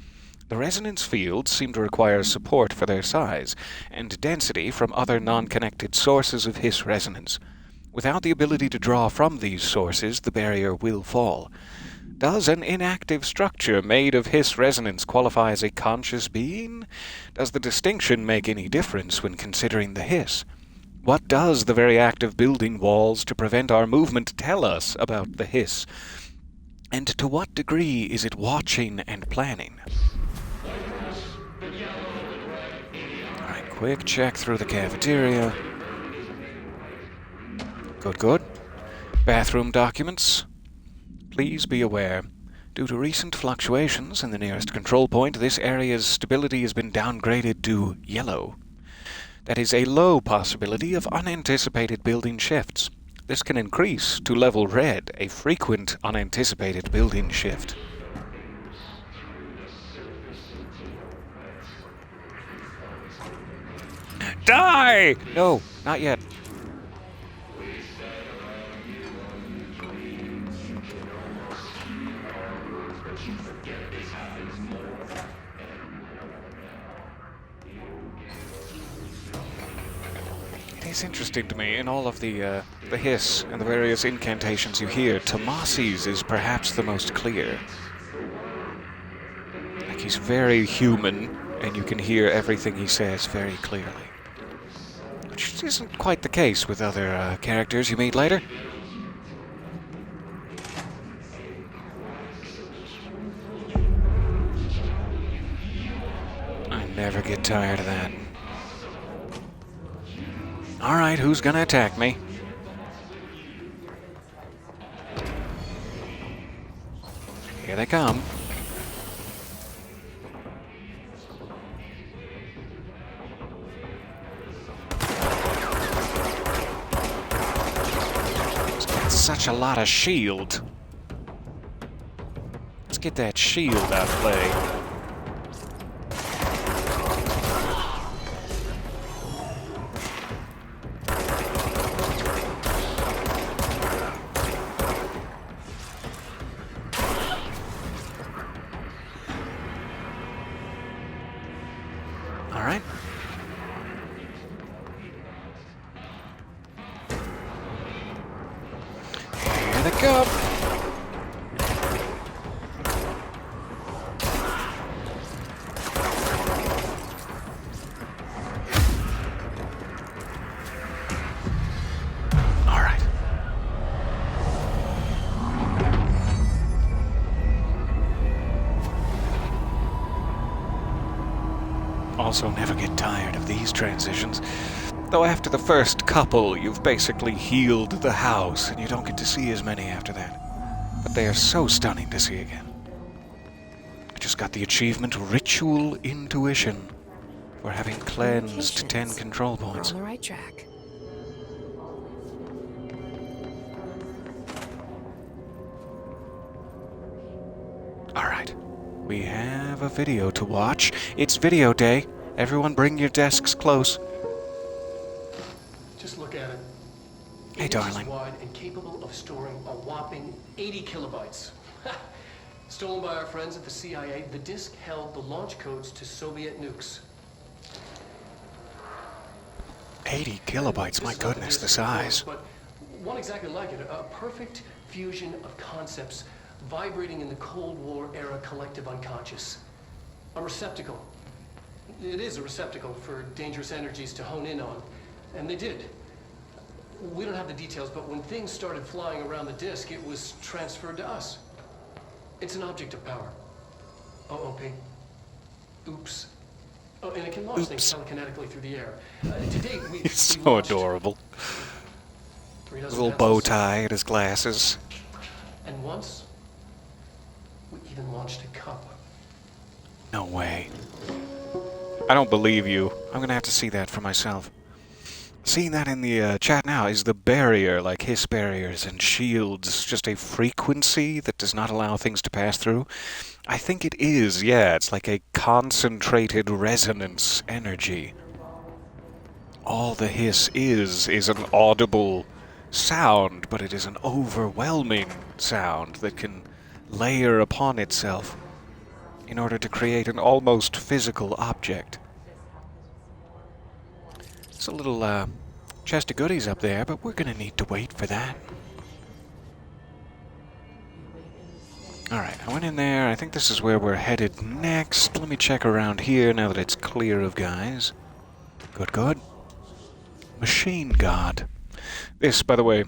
The resonance fields seem to require support for their size and density from other non-connected sources of Hiss resonance. Without the ability to draw from these sources, the barrier will fall. Does an inactive structure made of Hiss resonance qualify as a conscious being? Does the distinction make any difference when considering the Hiss? What does the very act of building walls to prevent our movement tell us about the Hiss? And to what degree is it watching and planning? Alright, quick check through the cafeteria. Good. Bathroom documents. Please be aware, due to recent fluctuations in the nearest control point, this area's stability has been downgraded to yellow. That is a low possibility of unanticipated building shifts. This can increase to level red, a frequent unanticipated building shift. Die! No, not yet. It's interesting to me, in all of the hiss and the various incantations you hear, Tomasi's is perhaps the most clear. Like, he's very human, and you can hear everything he says very clearly. Which isn't quite the case with other characters you meet later. I never get tired of that. Alright, who's gonna attack me? Here they come. He's got such a lot of shield. Let's get that shield out of play. Alright. Here they come. Alright. Also never get tired of these transitions. Though after the first couple, you've basically healed the house, and you don't get to see as many after that. But they are so stunning to see again. I just got the achievement Ritual Intuition for having cleansed 10 control points. We're on the right track. Alright. We have a video to watch. It's video day. Everyone bring your desks close. Just look at it. Hey, darling. Wide and capable of storing a whopping 80 kilobytes. Stolen by our friends at the CIA, the disk held the launch codes to Soviet nukes. 80 kilobytes, my goodness, the size. But one exactly like it, a perfect fusion of concepts vibrating in the Cold War era collective unconscious. A receptacle. It is a receptacle for dangerous energies to hone in on. And they did. We don't have the details, but when things started flying around the disk, it was transferred to us. It's an object of power. OOP. Oops. Oh, and it can launch things telekinetically through the air. To date, we He's so launched adorable. 3 His dozen little bow capsules. tie and his glasses. And once, we even launched a cup. No way. I don't believe you. I'm gonna have to see that for myself. Seeing that in the chat now, is the barrier, like hiss barriers and shields, just a frequency that does not allow things to pass through? I think it is, yeah. It's like a concentrated resonance energy. All the hiss is an audible sound, but it is an overwhelming sound that can layer upon itself in order to create an almost physical object. It's a little chest of goodies up there, but we're gonna need to wait for that. Alright, I went in there. I think this is where we're headed next. Let me check around here now that it's clear of guys. Good, good. Machine God. This, by the way,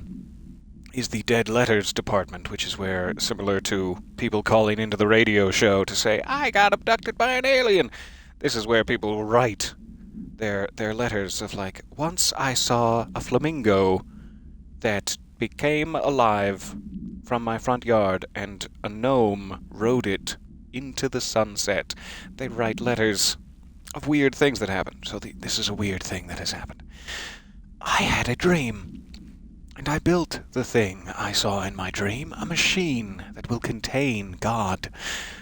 is the Dead Letters department, which is where, similar to people calling into the radio show to say, I got abducted by an alien, this is where people write their letters of like, once I saw a flamingo that became alive from my front yard and a gnome rode it into the sunset. They write letters of weird things that happened. So this is a weird thing that has happened. I had a dream, and I built the thing I saw in my dream, a machine that will contain God.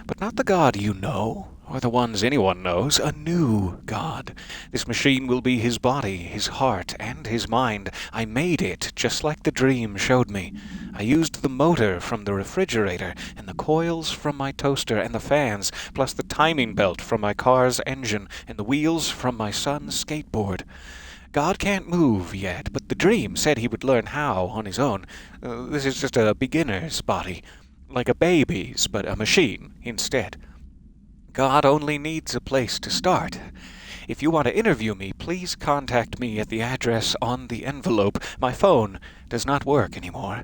But not the God you know, or the ones anyone knows, a new God. This machine will be his body, his heart, and his mind. I made it just like the dream showed me. I used the motor from the refrigerator, and the coils from my toaster, and the fans, plus the timing belt from my car's engine, and the wheels from my son's skateboard. God can't move yet, but the dream said he would learn how on his own. This is just a beginner's body, like a baby's, but a machine instead. God only needs a place to start. If you want to interview me, please contact me at the address on the envelope. My phone does not work anymore.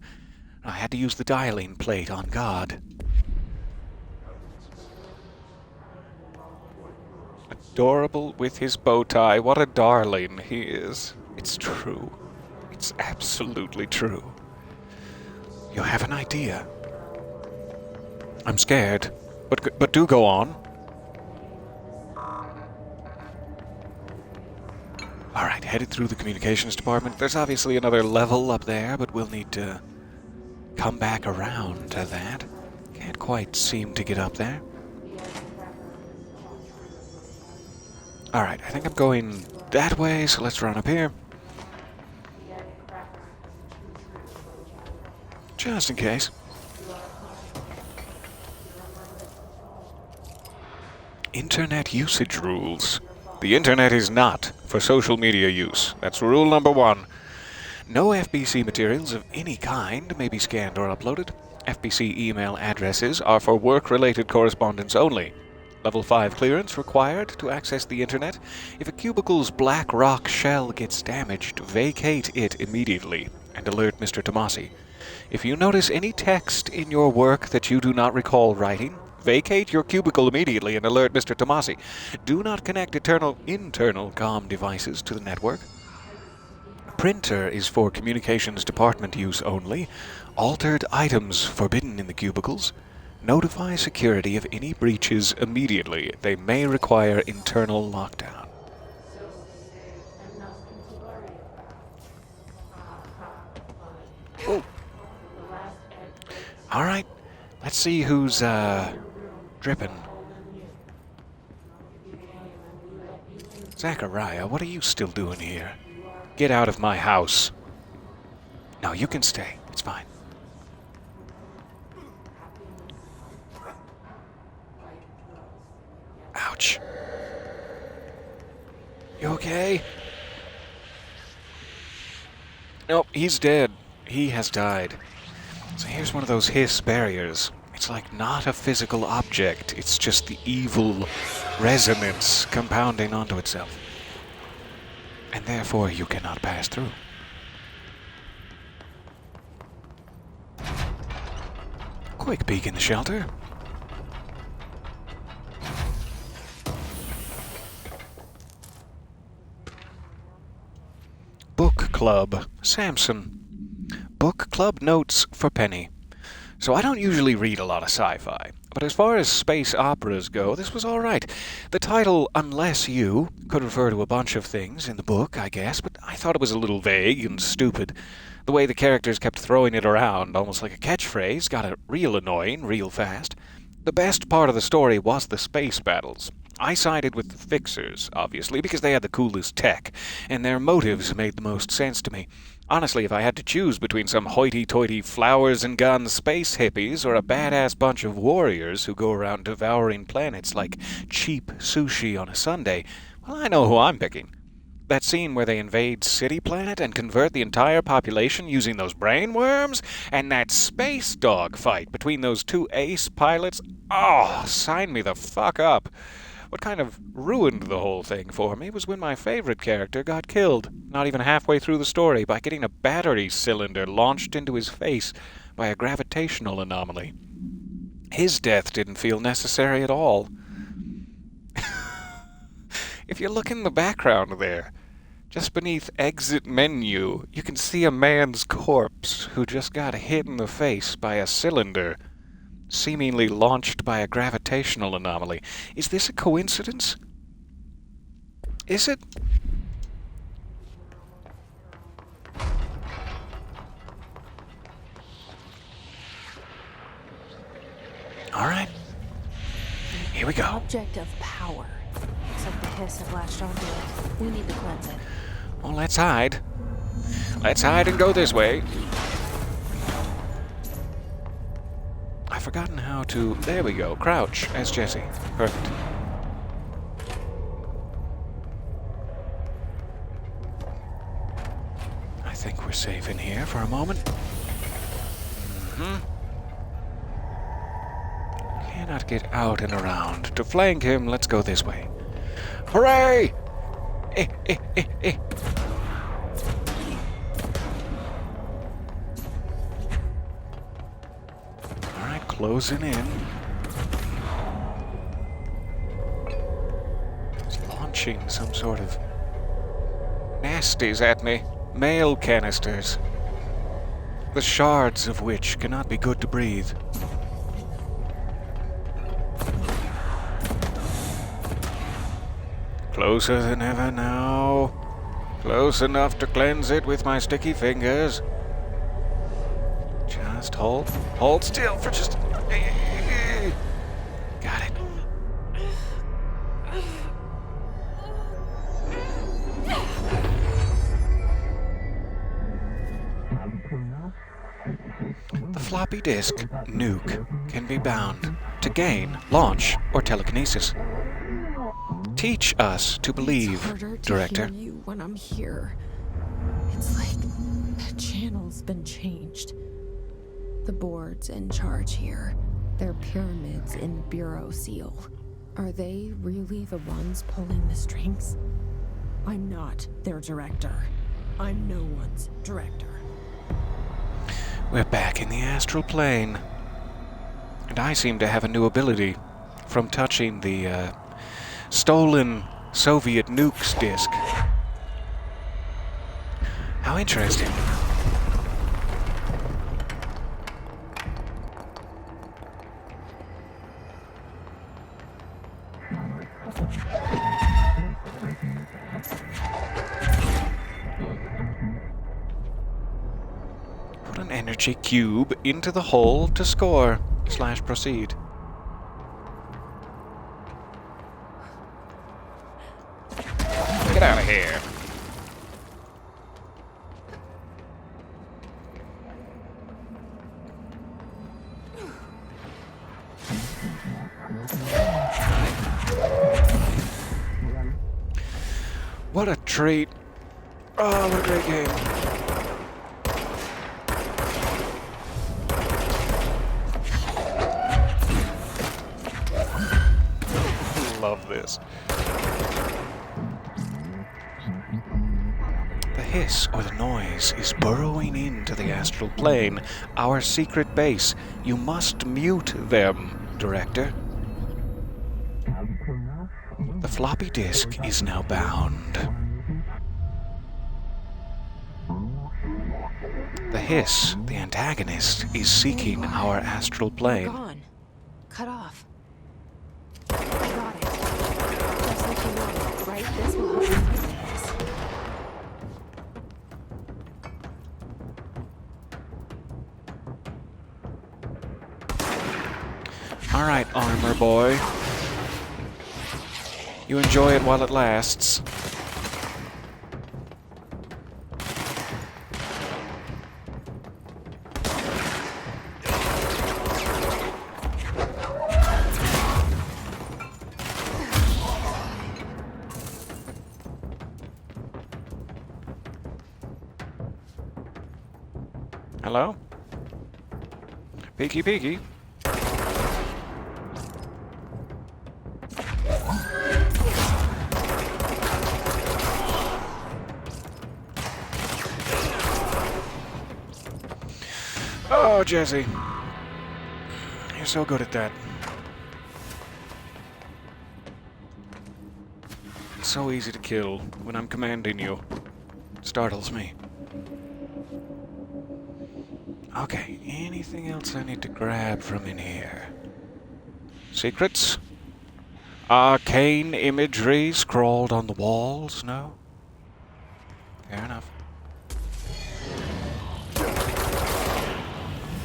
I had to use the dialing plate on God. Adorable with his bow tie. What a darling he is. It's true. It's absolutely true. You have an idea. I'm scared, but do go on. Alright, headed through the communications department. There's obviously another level up there, but we'll need to come back around to that. Can't quite seem to get up there. Alright, I think I'm going that way, so let's run up here. Just in case. Internet usage rules. The internet is not for social media use. That's rule number 1. No FBC materials of any kind may be scanned or uploaded. FBC email addresses are for work-related correspondence only. Level 5 clearance required to access the internet. If a cubicle's black rock shell gets damaged, vacate it immediately and alert Mr. Tomasi. If you notice any text in your work that you do not recall writing, vacate your cubicle immediately and alert Mr. Tomasi. Do not connect internal comm devices to the network. Printer is for communications department use only. Altered items forbidden in the cubicles. Notify security of any breaches immediately. They may require internal lockdown. Oh. All right. Let's see who's dripping. Zachariah, what are you still doing here? Get out of my house. No, you can stay. It's fine. Ouch. You okay? Nope, he's dead. He has died. So here's one of those hiss barriers. It's like not a physical object. It's just the evil resonance compounding onto itself. And therefore you cannot pass through. Quick peek in the shelter. Club, Samson. Book club notes for Penny. So I don't usually read a lot of sci-fi, but as far as space operas go, this was all right. The title, Unless You, could refer to a bunch of things in the book, I guess, but I thought it was a little vague and stupid. The way the characters kept throwing it around, almost like a catchphrase, got it real annoying, real fast. The best part of the story was the space battles. I sided with the Fixers, obviously, because they had the coolest tech, and their motives made the most sense to me. Honestly, if I had to choose between some hoity-toity flowers-and-guns space hippies or a badass bunch of warriors who go around devouring planets like cheap sushi on a Sunday, well, I know who I'm picking. That scene where they invade City Planet and convert the entire population using those brain worms, and that space dog fight between those two ace pilots, oh, sign me the fuck up. What kind of ruined the whole thing for me was when my favorite character got killed, not even halfway through the story, by getting a battery cylinder launched into his face by a gravitational anomaly. His death didn't feel necessary at all. If you look in the background there, just beneath exit menu, you can see a man's corpse who just got hit in the face by a cylinder seemingly launched by a gravitational anomaly. Is this a coincidence? Is it? All right. Here we go. Object of power. Looks like the hiss have latched onto it. We need to cleanse it. Well, let's hide. Let's hide and go this way. I've forgotten how to... There we go. Crouch as Jesse. Perfect. I think we're safe in here for a moment. Cannot get out and around. To flank him, let's go this way. Hooray! Eh, eh, eh, eh. Closing in. It's launching some sort of nasties at me. Mail canisters. The shards of which cannot be good to breathe. Closer than ever now. Close enough to cleanse it with my sticky fingers. Just hold. Hold still for just... Got it. The floppy disk, nuke, can be bound to gain, launch, or telekinesis. Teach us to believe, it's harder to Director. Hear you when I'm here. It's like the channel's been changed. The board's in charge here. They're pyramids in Bureau Seal. Are they really the ones pulling the strings? I'm not their director. I'm no one's director. We're back in the astral plane. And I seem to have a new ability from touching the stolen Soviet nukes disk. How interesting. Put an energy cube into the hole to score / proceed. Get out of here. What a treat. Oh, what a great game. Love this. The hiss or the noise is burrowing into the astral plane, our secret base. You must mute them, Director. The floppy disk is now bound. hiss, the antagonist, is seeking our astral plane. Gone. Cut off. I got it. Just like you wanted, right? This will help you fix this. Alright, armor boy. You enjoy it while it lasts. Hello? Peeky peeky. Oh, Jesse. You're so good at that. It's so easy to kill when I'm commanding you. Startles me. Okay, anything else I need to grab from in here? Secrets? Arcane imagery scrawled on the walls? No? Fair enough.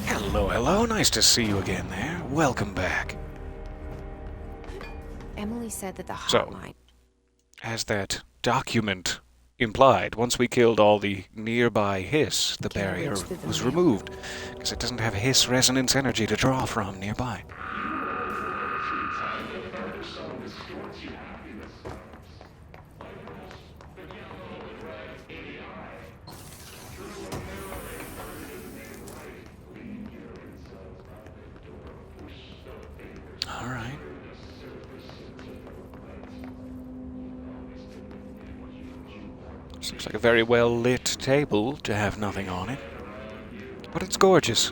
Hello, hello. Nice to see you again there. Welcome back. Emily said that the So, hotline... as that document implied, once we killed all the nearby hiss, the barrier was removed, because it doesn't have hiss resonance energy to draw from nearby. Alright. Seems like a very well-lit table to have nothing on it. But it's gorgeous.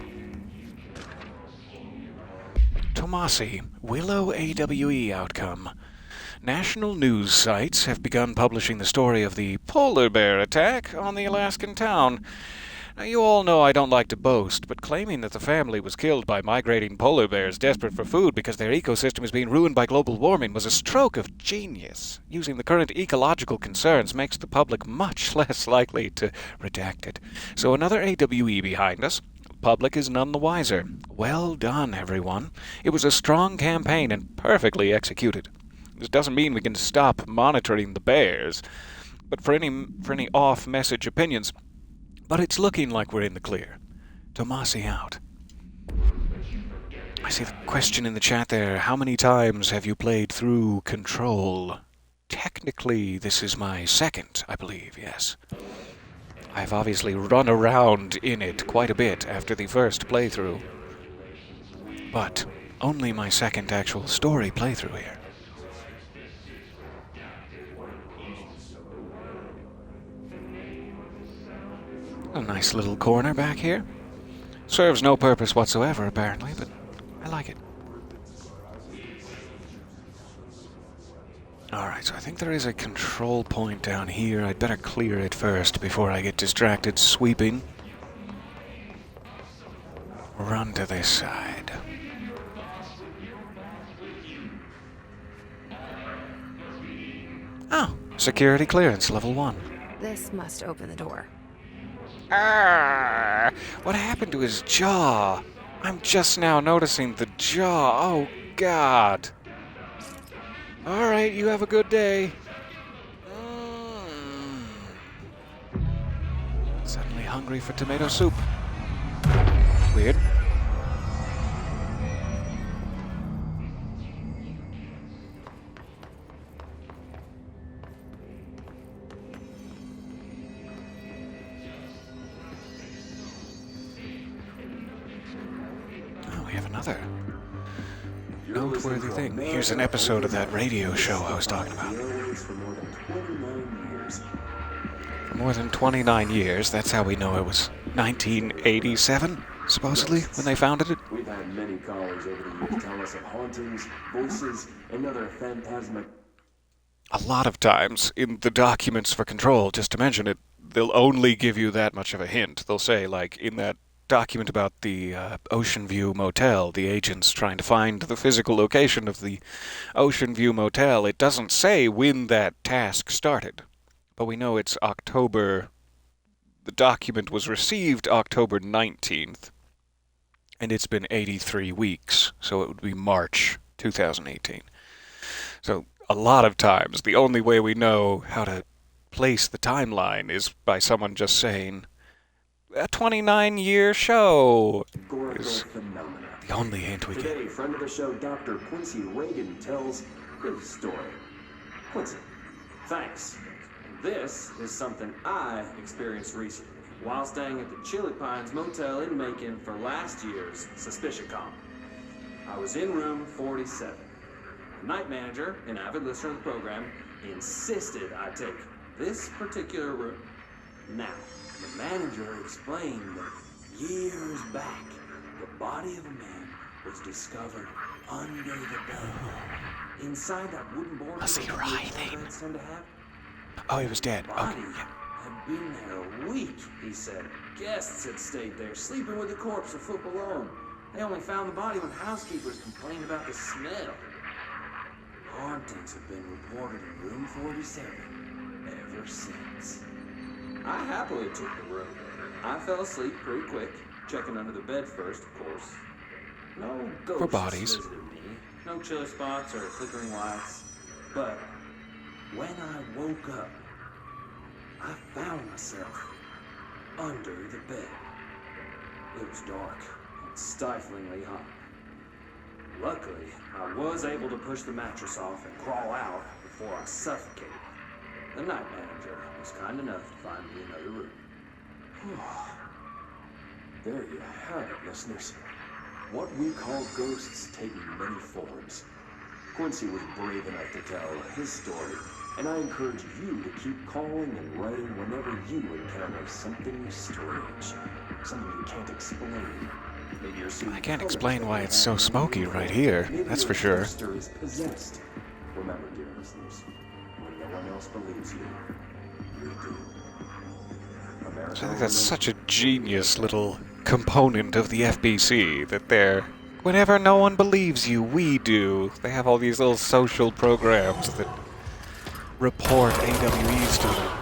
Tomasi, Willow AWE outcome. National news sites have begun publishing the story of the polar bear attack on the Alaskan town. Now, you all know I don't like to boast, but claiming that the family was killed by migrating polar bears desperate for food because their ecosystem is being ruined by global warming was a stroke of genius. Using the current ecological concerns makes the public much less likely to redact it. So another AWE behind us. Public is none the wiser. Well done, everyone. It was a strong campaign and perfectly executed. This doesn't mean we can stop monitoring the bears, but for any off-message opinions. But it's looking like we're in the clear. Tomasi out. I see the question in the chat there. How many times have you played through Control? Technically, this is my second, I believe, yes. I've obviously run around in it quite a bit after the first playthrough. But only my second actual story playthrough here. A nice little corner back here. Serves no purpose whatsoever, apparently, but I like it. Alright, so I think there is a control point down here. I'd better clear it first before I get distracted sweeping. Run to this side. Oh, security clearance, level 1. This must open the door. Ah, what happened to his jaw? I'm just now noticing the jaw. Oh, God. All right, you have a good day. Suddenly hungry for tomato soup. Weird. Another noteworthy thing. Here's an episode of that radio show I was talking about. For more than 29 years, that's how we know it was 1987, supposedly, when they founded it. We've had many callers over the years tell us of hauntings, voices, and other phantasmic... A lot of times, in the documents for Control, just to mention it, they'll only give you that much of a hint. They'll say, like, in that document about the Ocean View Motel, the agents trying to find the physical location of the Ocean View Motel, it doesn't say when that task started. But we know it's October. The document was received October 19th, and it's been 83 weeks, so it would be March 2018. So a lot of times, the only way we know how to place the timeline is by someone just saying, a 29-year show is the only hint we get. Today, friend of the show, Dr. Quincy Reagan tells his story. Quincy, thanks. This is something I experienced recently while staying at the Chili Pines Motel in Macon for last year's Suspicion Con. I was in room 47. The night manager, an avid listener of the program, insisted I take this particular room. Now, the manager explained that years back, the body of a man was discovered under the bed. Inside that wooden board. Was he writhing? Tend to have. Oh, he was dead. The body Okay, yeah. had been there a week, he said. Guests had stayed there, sleeping with the corpse a foot below him. They only found the body when housekeepers complained about the smell. Hauntings have been reported in room 47 ever since. I happily took the room. I fell asleep pretty quick, checking under the bed first, of course. No ghosts For bodies. visited me, no chilly spots or flickering lights. But when I woke up, I found myself under the bed. It was dark and stiflingly hot. Luckily, I was able to push the mattress off and crawl out before I suffocated. The night manager was kind enough to find me another room. There you have it, listeners. What we call ghosts take many forms. Quincy was brave enough to tell his story, and I encourage you to keep calling and writing whenever you encounter something strange, something you can't explain. Maybe you're seeing I can't colors explain that why you it's so haven't smoky before. right here, Maybe that's your for sure. poster is possessed. Remember, dear listeners, when no one else believes you, we do. I think that's such a genius little component of the FBC, that they're, whenever no one believes you, we do. They have all these little social programs that report AWEs to them.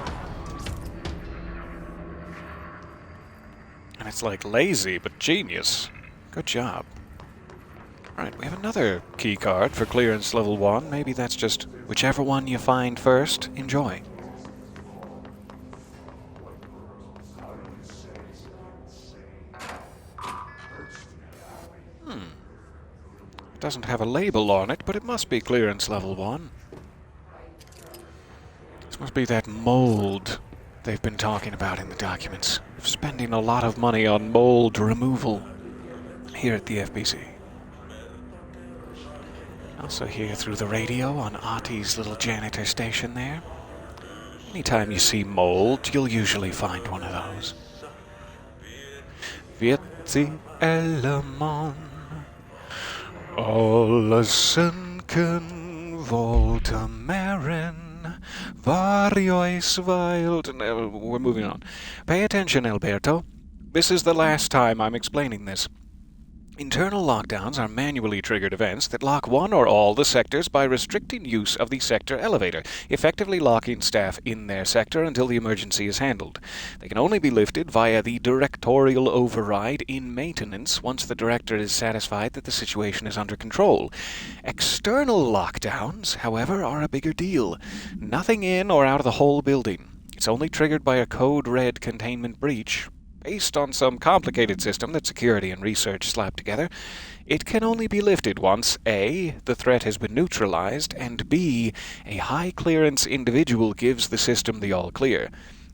And it's like lazy, but genius. Good job. Right, we have another key card for clearance level 1. Maybe that's just whichever one you find first. Enjoy. It doesn't have a label on it, but it must be clearance level 1. This must be that mold they've been talking about in the documents. We're spending a lot of money on mold removal here at the FBC. Also hear through the radio on Artie's little janitor station there. Anytime you see mold, you'll usually find one of those. Vietzi Element. Alles senken voltameren, variois wild. No, we're moving on. Pay attention, Alberto. This is the last time I'm explaining this. Internal lockdowns are manually triggered events that lock one or all the sectors by restricting use of the sector elevator, effectively locking staff in their sector until the emergency is handled. They can only be lifted via the directorial override in maintenance once the director is satisfied that the situation is under control. External lockdowns, however, are a bigger deal. Nothing in or out of the whole building. It's only triggered by a code red containment breach. Based on some complicated system that security and research slapped together, it can only be lifted once A, the threat has been neutralized, and B, a high-clearance individual gives the system the all-clear.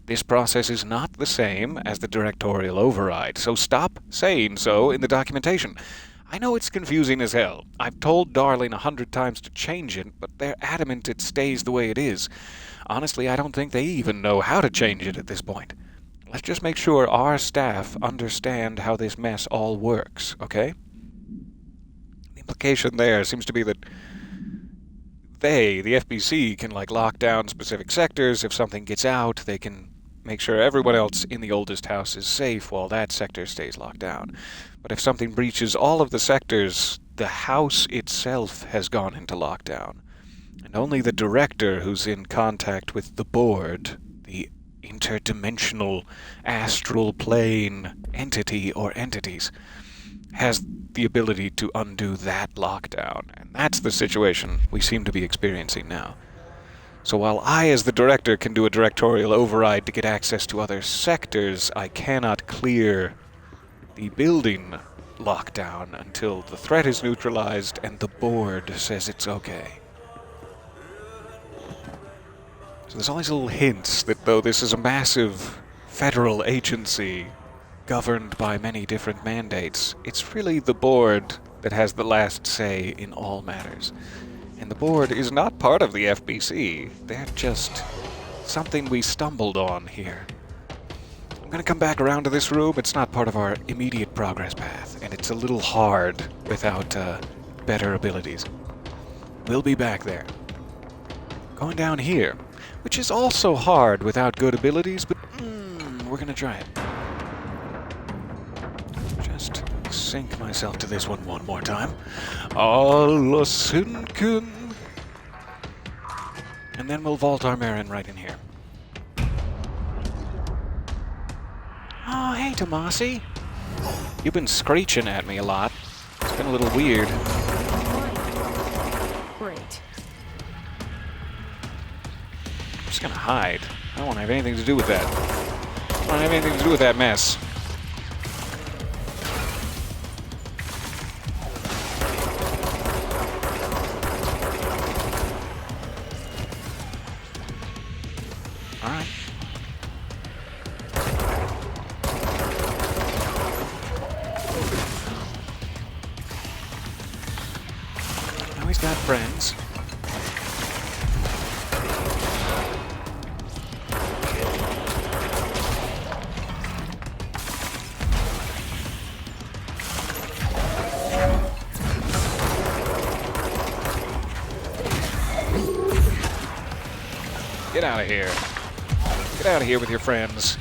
This process is not the same as the directorial override, so stop saying so in the documentation. I know it's confusing as hell. I've told Darling 100 times to change it, but they're adamant it stays the way it is. Honestly, I don't think they even know how to change it at this point. Let's just make sure our staff understand how this mess all works, okay? The implication there seems to be that they, the FBC, can lock down specific sectors. If something gets out, they can make sure everyone else in the oldest house is safe while that sector stays locked down. But if something breaches all of the sectors, the house itself has gone into lockdown. And only the director who's in contact with the board, the interdimensional astral plane entity or entities, has the ability to undo that lockdown. And that's the situation we seem to be experiencing now. So while I, as the director, can do a directorial override to get access to other sectors, I cannot clear the building lockdown until the threat is neutralized and the board says it's okay. So there's always little hints that though this is a massive federal agency governed by many different mandates, it's really the board that has the last say in all matters. And the board is not part of the FBC. They're just something we stumbled on here. I'm gonna come back around to this room. It's not part of our immediate progress path, and it's a little hard without better abilities. We'll be back there. Going down here, which is also hard without good abilities, but we're gonna try it. Just sync myself to this one more time. Alla sinken. And then we'll vault our Marin right in here. Oh, hey, Tomasi. You've been screeching at me a lot. It's been a little weird. Great. I'm just gonna hide. I don't want to have anything to do with that. I don't want to have anything to do with that mess. Alright. Now he's got friends. Get out of here. Get out of here with your friends.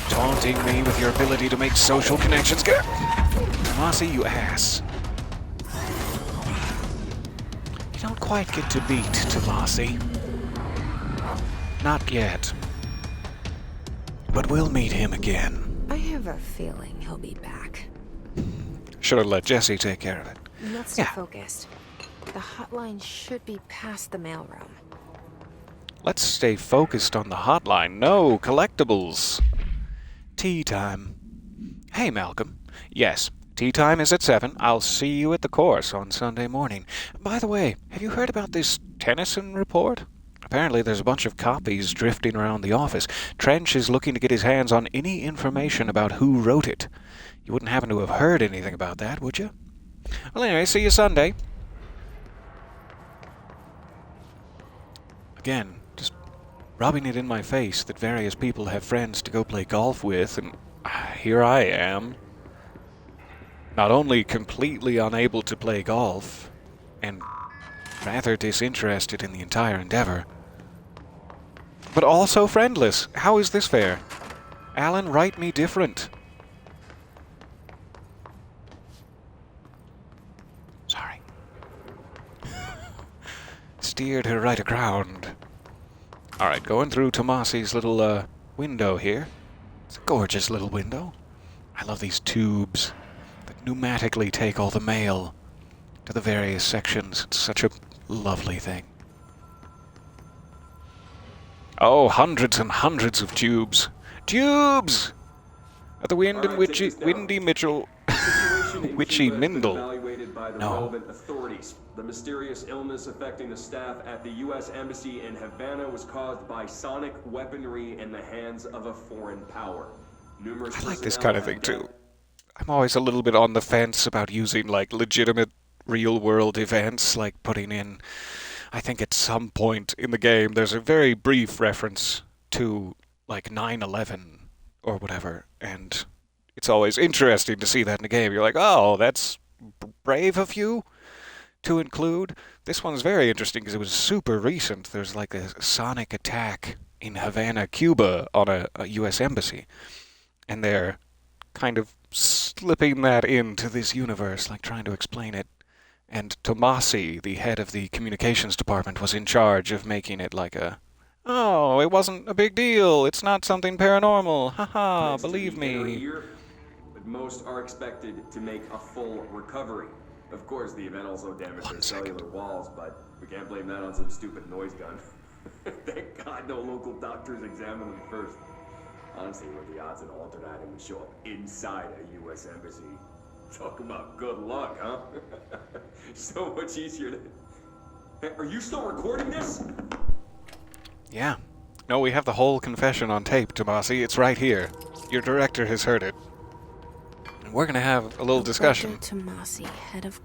Taunting me with your ability to make social connections. Get out! Tomasi, you ass. You don't quite get to beat Tomasi. Not yet. But we'll meet him again. I have a feeling he'll be back. Should have let Jesse take care of it. Let's stay focused. The hotline should be past the mailroom. Let's stay focused on the hotline. No collectibles. Tea time. Hey, Malcolm. Yes, tea time is at 7. I'll see you at the course on Sunday morning. By the way, have you heard about this Tennyson report? Apparently there's a bunch of copies drifting around the office. Trench is looking to get his hands on any information about who wrote it. You wouldn't happen to have heard anything about that, would you? Well, anyway, see you Sunday. Again, just rubbing it in my face that various people have friends to go play golf with, and here I am, not only completely unable to play golf, and rather disinterested in the entire endeavor, but also friendless. How is this fair? Alan, write me different. Sorry. Steered her right aground. Alright, going through Tomasi's little window here. It's a gorgeous little window. I love these tubes that pneumatically take all the mail to the various sections. It's such a lovely thing. Oh, hundreds and hundreds of tubes. Tubes! At the wind and windy Mitchell. Witchy Mindle. No. Authorities. The mysterious illness affecting the staff at the U.S. Embassy in Havana was caused by sonic weaponry in the hands of a foreign power. I like this kind of thing too. I'm always a little bit on the fence about using like legitimate real-world events, like putting in, I think at some point in the game there's a very brief reference to like 9/11 or whatever, and it's always interesting to see that in a game. You're like, oh, that's brave of you to include. This one's very interesting because it was super recent. There's like a sonic attack in Havana, Cuba, on a U.S. embassy. And they're kind of slipping that into this universe, like trying to explain it. And Tomasi, the head of the communications department, was in charge of making it like oh, it wasn't a big deal. It's not something paranormal. Haha, Thanks to believe the inner me. ear, but most are expected to make a full recovery. Of course, the event also damaged their cellular walls, but we can't blame that on some stupid noise gun. Thank God no local doctors examined them first. Honestly, what are the odds an altered item would show up inside a U.S. embassy? Talk about good luck, huh? So much easier to... Hey, are you still recording this? Yeah. No, we have the whole confession on tape, Tomasi. It's right here. Your director has heard it. And we're gonna have a little discussion Tomasi, head of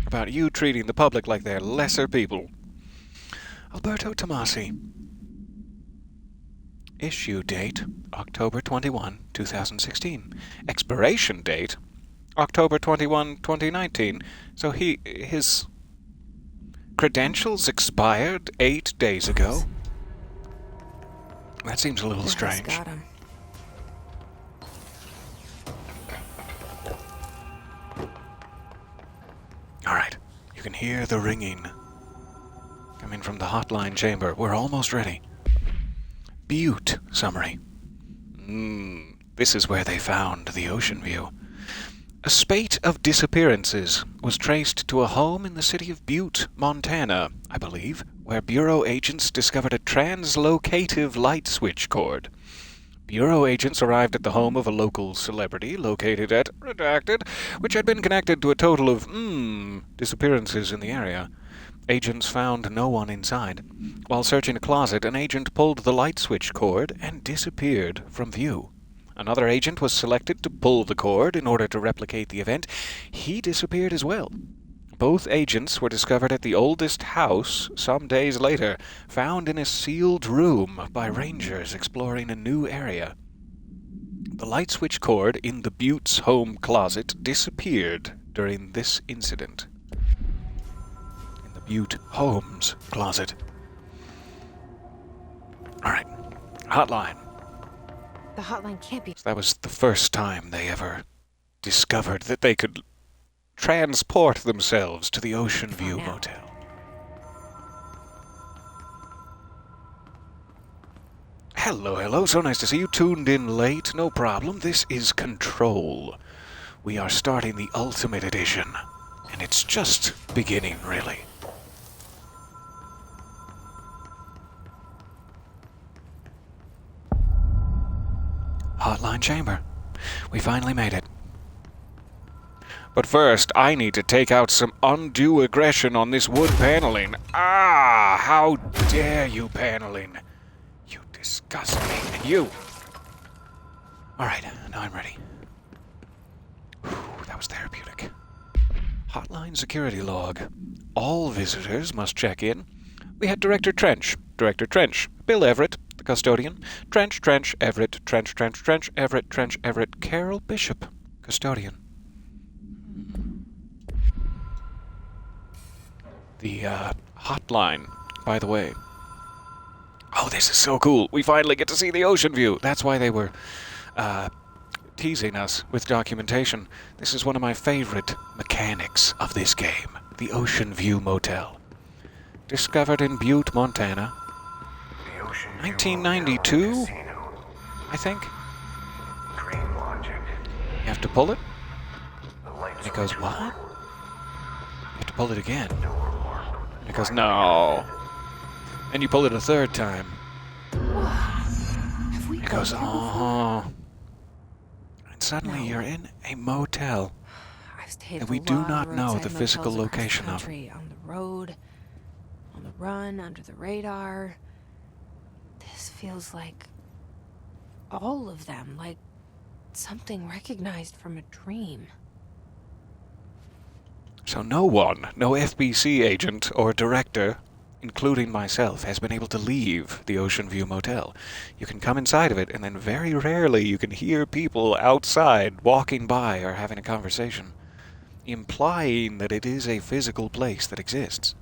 about you treating the public like they're lesser people. Alberto Tomasi. Issue date, October 21, 2016. Expiration date, October 21, 2019. So his credentials expired 8 days ago? That seems a little strange. Got him. Alright, you can hear the ringing coming from the hotline chamber. We're almost ready. Butte summary. This is where they found the ocean view. A spate of disappearances was traced to a home in the city of Butte, Montana, I believe, where Bureau agents discovered a translocative light switch cord. Bureau agents arrived at the home of a local celebrity located at Redacted, which had been connected to a total of, disappearances in the area. Agents found no one inside. While searching a closet, an agent pulled the light switch cord and disappeared from view. Another agent was selected to pull the cord in order to replicate the event. He disappeared as well. Both agents were discovered at the oldest house some days later, found in a sealed room by rangers exploring a new area. The light switch cord in the Butte's home closet disappeared during this incident. In the Butte home's closet. Alright, hotline. The hotline can't be... So that was the first time they ever discovered that they could transport themselves to the Ocean View Motel. Hello, so nice to see you. Tuned in late, no problem. This is Control. We are starting the Ultimate Edition, and it's just beginning, really. Hotline chamber. We finally made it. But first, I need to take out some undue aggression on this wood paneling. Ah, how dare you, paneling. You disgust me. And you. Alright, now I'm ready. Whew, that was therapeutic. Hotline security log. All visitors must check in. We had Director Trench, Bill Everett, the custodian, Trench, Everett, Trench, Everett, Carol Bishop, custodian. The hotline, by the way. Oh, this is so cool. We finally get to see the ocean view. That's why they were teasing us with documentation. This is one of my favorite mechanics of this game. The Ocean View Motel. Discovered in Butte, Montana. 1992, I think. You have to pull it? And it goes, what? You have to pull it again. And it goes, no. And you pull it a third time. And it goes, oh. And suddenly you're in a motel that we do not know the physical location of. On the road, on the run, under the radar. This feels like all of them, like something recognized from a dream. So no one, no FBC agent or director, including myself, has been able to leave the Ocean View Motel. You can come inside of it, and then very rarely you can hear people outside walking by or having a conversation, implying that it is a physical place that exists.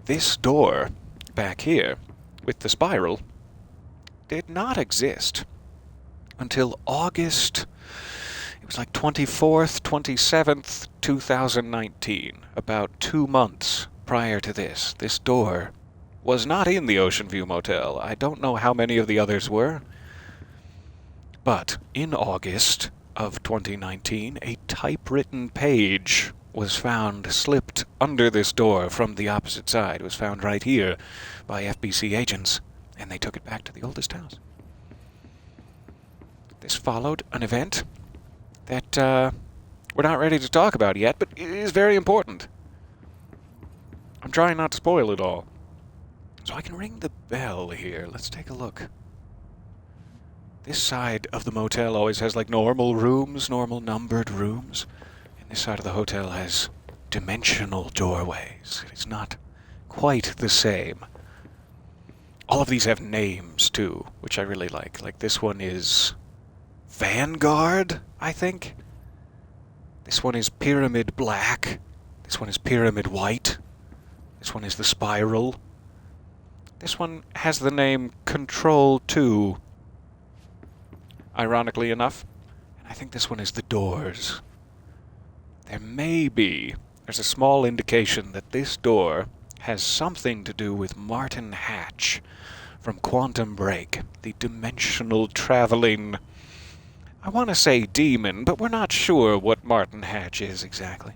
This door, back here, with the spiral did not exist until August, it was like 24th, 27th, 2019, about 2 months prior to this. This door was not in the Ocean View Motel. I don't know how many of the others were, but in August of 2019, a typewritten page was found slipped under this door from the opposite side. It was found right here by FBC agents, and they took it back to the oldest house. This followed an event that we're not ready to talk about yet, but it is very important. I'm trying not to spoil it all. So I can ring the bell here. Let's take a look. This side of the motel always has like normal rooms, normal numbered rooms. And this side of the hotel has dimensional doorways. It's not quite the same. All of these have names too, which I really like. Like this one is Vanguard, I think. This one is Pyramid Black. This one is Pyramid White. This one is the Spiral. This one has the name Control 2, ironically enough. And I think this one is the Doors. There's a small indication that this door has something to do with Martin Hatch from Quantum Break, the dimensional traveling, I want to say demon, but we're not sure what Martin Hatch is exactly.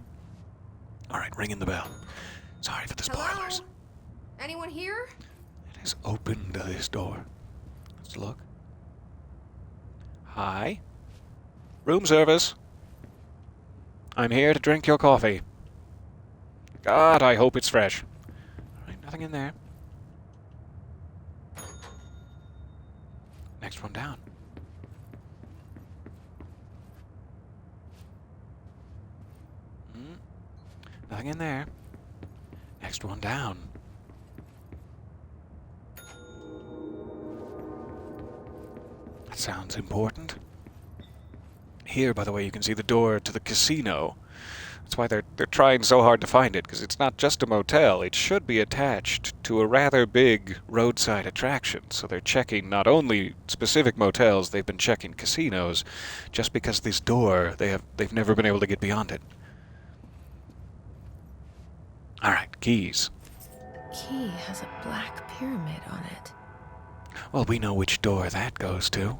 Alright, ringing the bell. Sorry for the spoilers. Hello? Anyone here? It has opened this door. Let's look. Hi. Room service. I'm here to drink your coffee. God, I hope it's fresh. Alright, nothing in there. Next one down. Nothing in there. Next one down. That sounds important. Here, by the way, you can see the door to the casino. That's why they're trying so hard to find it, because it's not just a motel. It should be attached to a rather big roadside attraction. So they're checking not only specific motels, they've been checking casinos, just because this door, they've never been able to get beyond it. Alright, keys. Key has a black pyramid on it. Well, we know which door that goes to.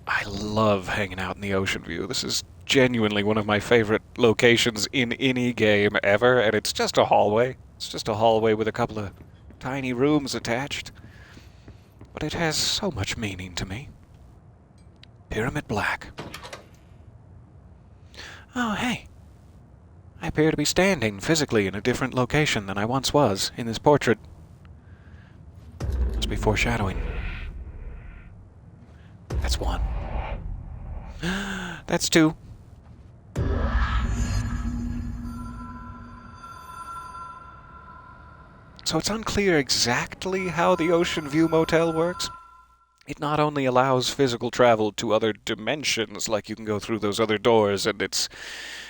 I love hanging out in the Ocean View. This is genuinely one of my favorite locations in any game ever, and it's just a hallway. It's just a hallway with a couple of tiny rooms attached. But it has so much meaning to me. Pyramid Black. Oh, hey. I appear to be standing physically in a different location than I once was in this portrait. Must be foreshadowing. That's one. That's two. So it's unclear exactly how the Ocean View Motel works. It not only allows physical travel to other dimensions, like you can go through those other doors, and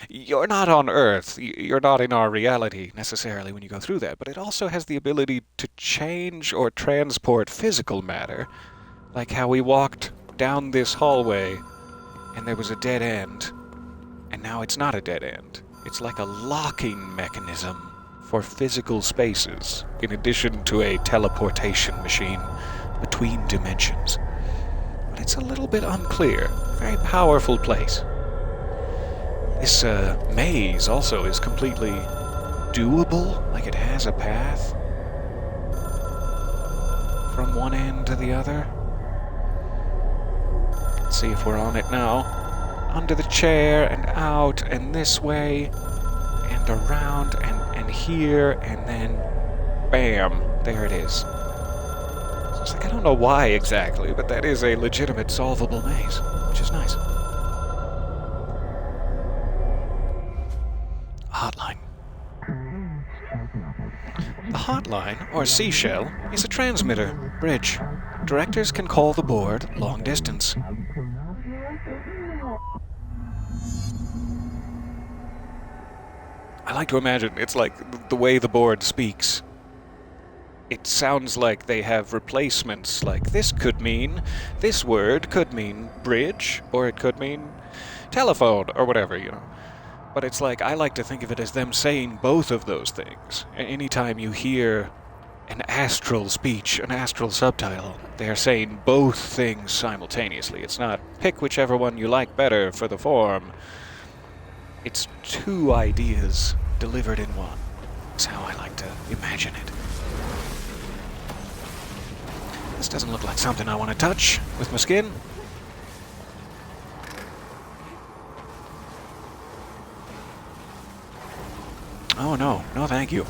you're not on Earth, you're not in our reality necessarily when you go through that, but it also has the ability to change or transport physical matter, like how we walked down this hallway, and there was a dead end, and now it's not a dead end. It's like a locking mechanism for physical spaces, in addition to a teleportation machine between dimensions. But it's a little bit unclear. Very powerful place. This maze also is completely doable, like it has a path from one end to the other. Let's see if we're on it now. Under the chair and out and this way and around and here and then bam, there it is. It's like, I don't know why exactly, but that is a legitimate solvable maze, which is nice. Hotline. The hotline, or seashell, is a transmitter bridge. Directors can call the board long distance. I like to imagine it's like the way the board speaks. It sounds like they have replacements, like this word could mean bridge, or it could mean telephone, or whatever, you know. But it's like, I like to think of it as them saying both of those things. Anytime you hear an astral speech, an astral subtitle, they're saying both things simultaneously. It's not pick whichever one you like better for the form. It's two ideas delivered in one. That's how I like to imagine it. This doesn't look like something I want to touch with my skin. Oh no, no thank you.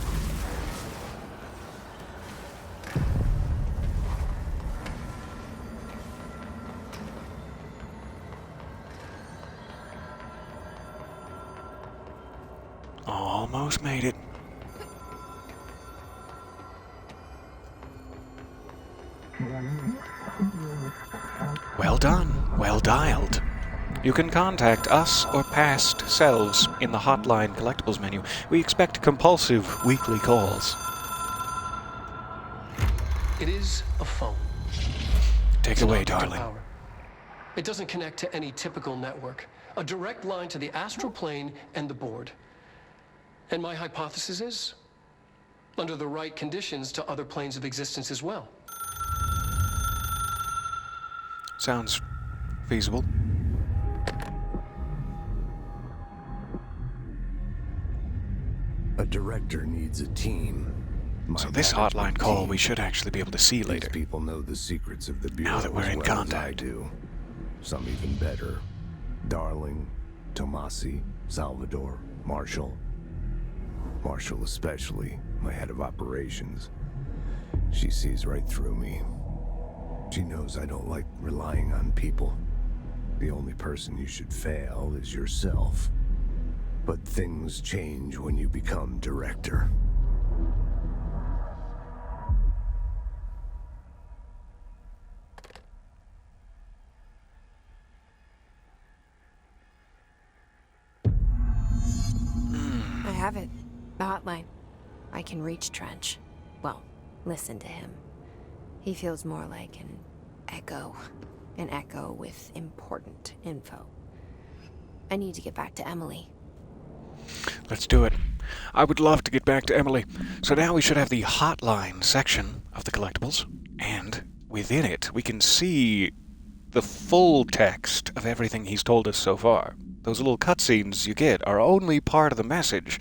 Almost made it. Well done, well dialed. You can contact us or past selves in the Hotline Collectibles menu. We expect compulsive weekly calls. It is a phone. Take it away, darling. Power. It doesn't connect to any typical network. A direct line to the astral plane and the board. And my hypothesis is, under the right conditions, to other planes of existence as well. Sounds feasible. A director needs a team. So this hotline call we should actually be able to see later. These people know the secrets of the Bureau Now that we're in as well as contact. I do. Some even better. Darling, Tomasi, Salvador, Marshall. Marshall especially, my head of operations. She sees right through me. She knows I don't like relying on people. The only person you should fail is yourself. But things change when you become director. I have it. The hotline. I can reach Trench. Well, listen to him. He feels more like an echo. An echo with important info. I need to get back to Emily. Let's do it. I would love to get back to Emily. So now we should have the hotline section of the collectibles. And within it, we can see the full text of everything he's told us so far. Those little cutscenes you get are only part of the message.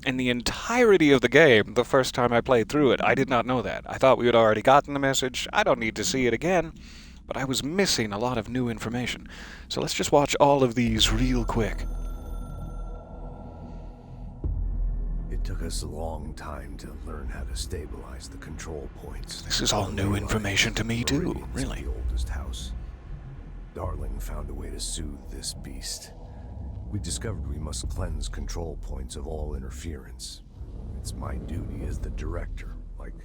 And the entirety of the game, the first time I played through it, I did not know that. I thought we had already gotten the message. I don't need to see it again. But I was missing a lot of new information. So let's just watch all of these real quick. It took us a long time to learn how to stabilize the control points. This is all new information to me too, really. The oldest house. Darling found a way to soothe this beast. We discovered we must cleanse control points of all interference. It's my duty as the director, like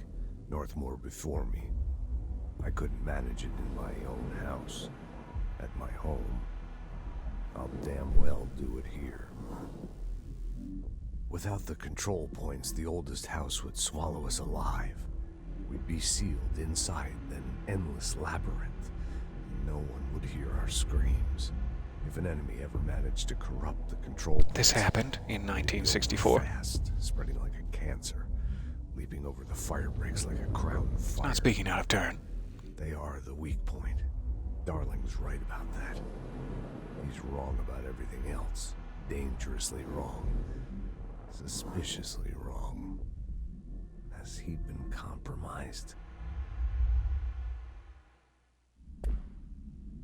Northmore before me. I couldn't manage it in my own house, at my home. I'll damn well do it here. Without the control points, the oldest house would swallow us alive. We'd be sealed inside an endless labyrinth. No one would hear our screams. If an enemy ever managed to corrupt the control points... This happened in 1964. Fast, spreading like a cancer, leaping over the fire breaks like a crown of fire. Not speaking out of turn. They are the weak point. Darling's right about that. He's wrong about everything else. Dangerously wrong. Suspiciously wrong. Has he been compromised?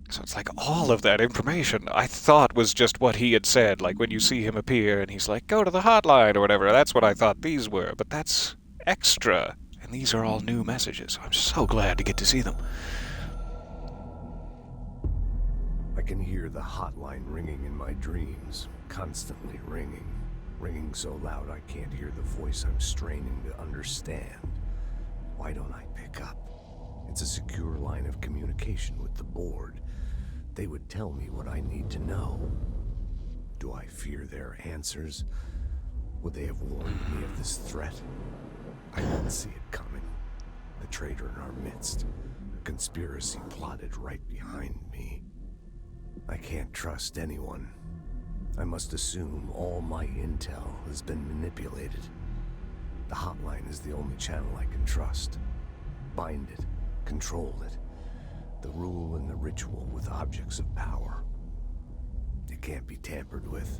So it's like all of that information I thought was just what he had said, like when you see him appear and he's like, go to the hotline or whatever. That's what I thought these were, but that's extra. And these are all new messages. I'm so glad to get to see them. I can hear the hotline ringing in my dreams, constantly ringing. Ringing so loud I can't hear the voice I'm straining to understand. Why don't I pick up? It's a secure line of communication with the board. They would tell me what I need to know. Do I fear their answers? Would they have warned me of this threat? I didn't see it coming. The traitor in our midst. A conspiracy plotted right behind me. I can't trust anyone. I must assume all my intel has been manipulated. The hotline is the only channel I can trust. Bind it, control it. The rule and the ritual with objects of power. It can't be tampered with.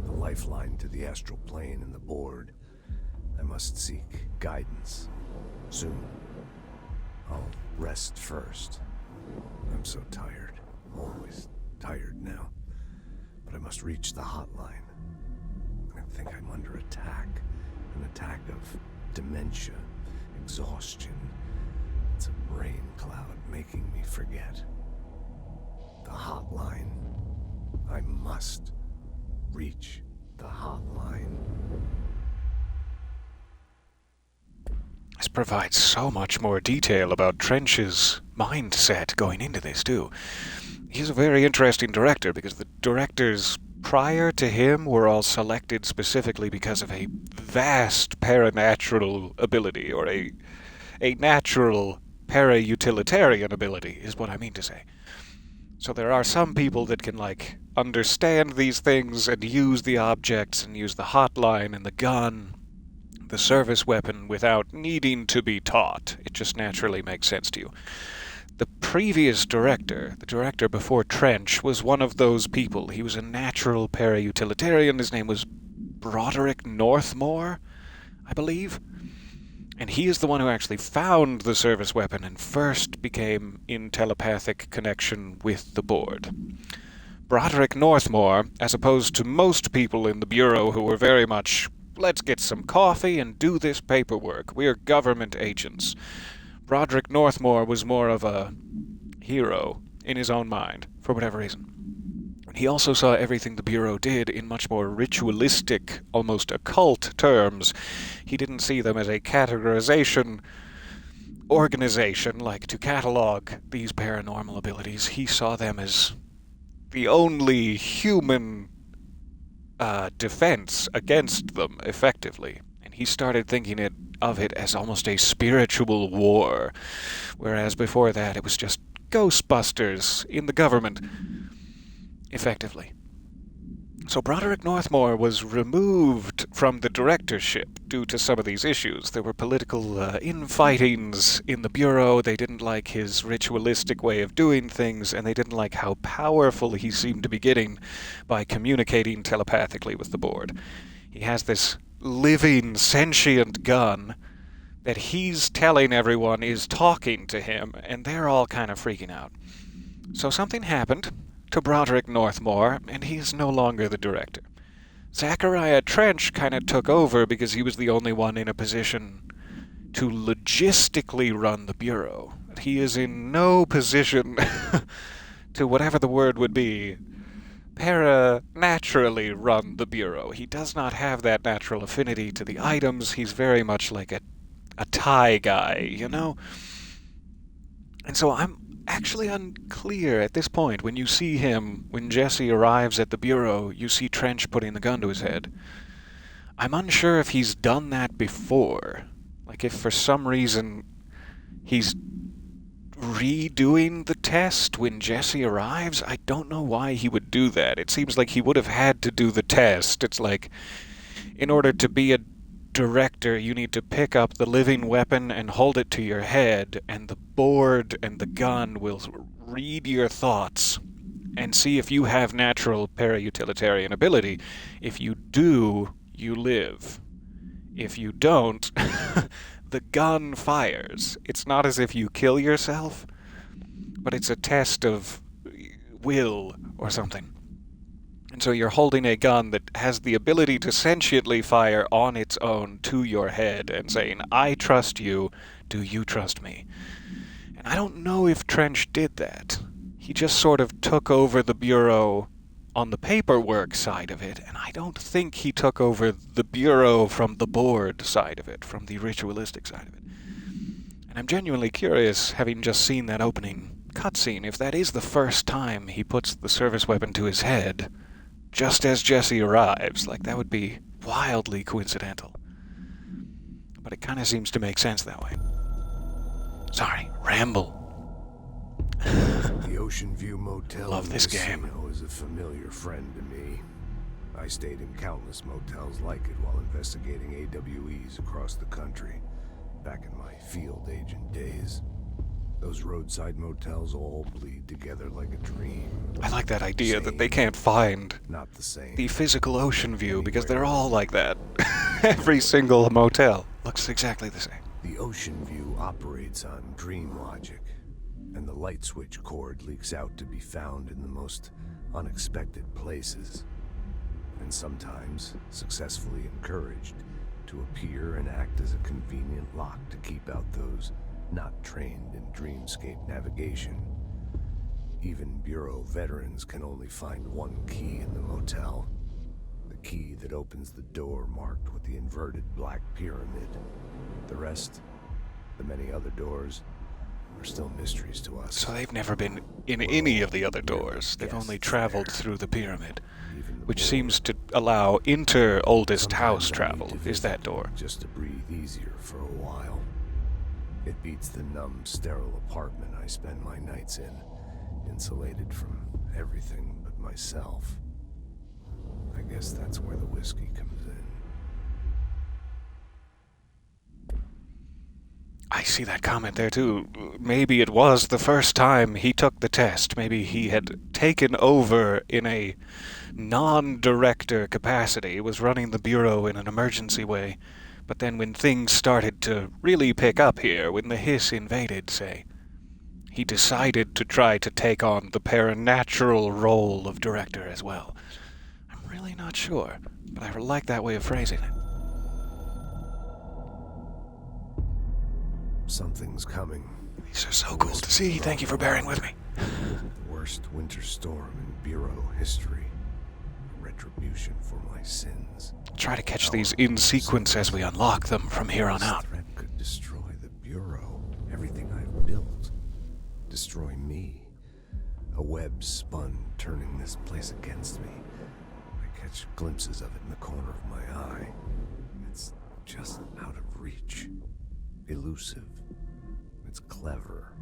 The lifeline to the astral plane and the board. I must seek guidance. Soon. I'll rest first. I'm so tired. Always tired now. But I must reach the hotline. I think I'm under attack. An attack of dementia, exhaustion. It's a brain cloud making me forget. The hotline. I must reach the hotline. This provides so much more detail about Trench's mindset going into this, too. He's a very interesting director, because the directors prior to him were all selected specifically because of a vast paranatural ability, or a natural para-utilitarian ability, is what I mean to say. So there are some people that can, like, understand these things and use the objects and use the hotline and the gun, the service weapon, without needing to be taught. It just naturally makes sense to you. The previous director, the director before Trench, was one of those people. He was a natural para-utilitarian. His name was Broderick Northmore, I believe. And he is the one who actually found the service weapon and first became in telepathic connection with the board. Broderick Northmore, as opposed to most people in the Bureau who were very much, let's get some coffee and do this paperwork. We're government agents. Broderick Northmore was more of a hero in his own mind, for whatever reason. He also saw everything the Bureau did in much more ritualistic, almost occult terms. He didn't see them as a categorization organization, like to catalog these paranormal abilities. He saw them as the only human defense against them, effectively. And he started thinking of it as almost a spiritual war, whereas before that it was just Ghostbusters in the government, effectively. So Broderick Northmore was removed from the directorship due to some of these issues. There were political infightings in the Bureau. They didn't like his ritualistic way of doing things, and they didn't like how powerful he seemed to be getting by communicating telepathically with the board. He has this living, sentient gun that he's telling everyone is talking to him, and they're all kind of freaking out. So something happened to Broderick Northmore, and he's no longer the director. Zachariah Trench kind of took over because he was the only one in a position to logistically run the Bureau. He is in no position to, whatever the word would be, naturally run the Bureau. He does not have that natural affinity to the items. He's very much like a tie guy, you know? And so I'm actually unclear at this point. When you see him, when Jesse arrives at the Bureau, you see Trench putting the gun to his head. I'm unsure if he's done that before. Like, if for some reason he's redoing the test when Jesse arrives. I don't know why he would do that. It seems like he would have had to do the test. It's like, in order to be a director, you need to pick up the living weapon and hold it to your head, and the board and the gun will read your thoughts and see if you have natural para-utilitarian ability. If you do, you live. If you don't, the gun fires. It's not as if you kill yourself, but it's a test of will or something. And so you're holding a gun that has the ability to sentiently fire on its own to your head and saying, I trust you, do you trust me? And I don't know if Trench did that. He just sort of took over the Bureau on the paperwork side of it, and I don't think he took over the Bureau from the board side of it, from the ritualistic side of it. And I'm genuinely curious, having just seen that opening cutscene, if that is the first time he puts the service weapon to his head, just as Jesse arrives. Like, that would be wildly coincidental. But it kind of seems to make sense that way. Sorry, ramble. The Ocean View Motel Love in this game. Casino is a familiar friend to me. I stayed in countless motels like it while investigating AWEs across the country, back in my field agent days. Those roadside motels all bleed together like a dream. I like that idea that they Same, can't find not the same. the physical ocean view because they're all like that. Every single motel looks exactly the same. The Ocean View operates on dream logic, and the light switch cord leaks out to be found in the most unexpected places, and sometimes successfully encouraged to appear and act as a convenient lock to keep out those not trained in dreamscape navigation. Even Bureau veterans can only find one key in the motel. The key that opens the door marked with the inverted black pyramid. The rest, the many other doors, are still mysteries to us. So they've never been in any of the other doors. They've only traveled through the pyramid, which seems to allow inter-oldest house travel, is that door. Just to breathe easier for a while. It beats the numb, sterile apartment I spend my nights in, insulated from everything but myself. I guess that's where the whiskey comes in. I see that comment there too. Maybe it was the first time he took the test. Maybe he had taken over in a non-director capacity, was running the Bureau in an emergency way. But then when things started to really pick up here, when the hiss invaded, say, he decided to try to take on the paranatural role of director as well. I'm really not sure, but I like that way of phrasing it. Something's coming. These are so cool to see. Thank you for bearing with me. The worst winter storm in Bureau history. Retribution for my sins. Try to catch these in sequence as we unlock them from here on out. This threat could destroy the Bureau, everything I've built. Destroy me. A web spun, turning this place against me. I catch glimpses of it in the corner of my eye. It's just out of reach. Elusive. It's clever.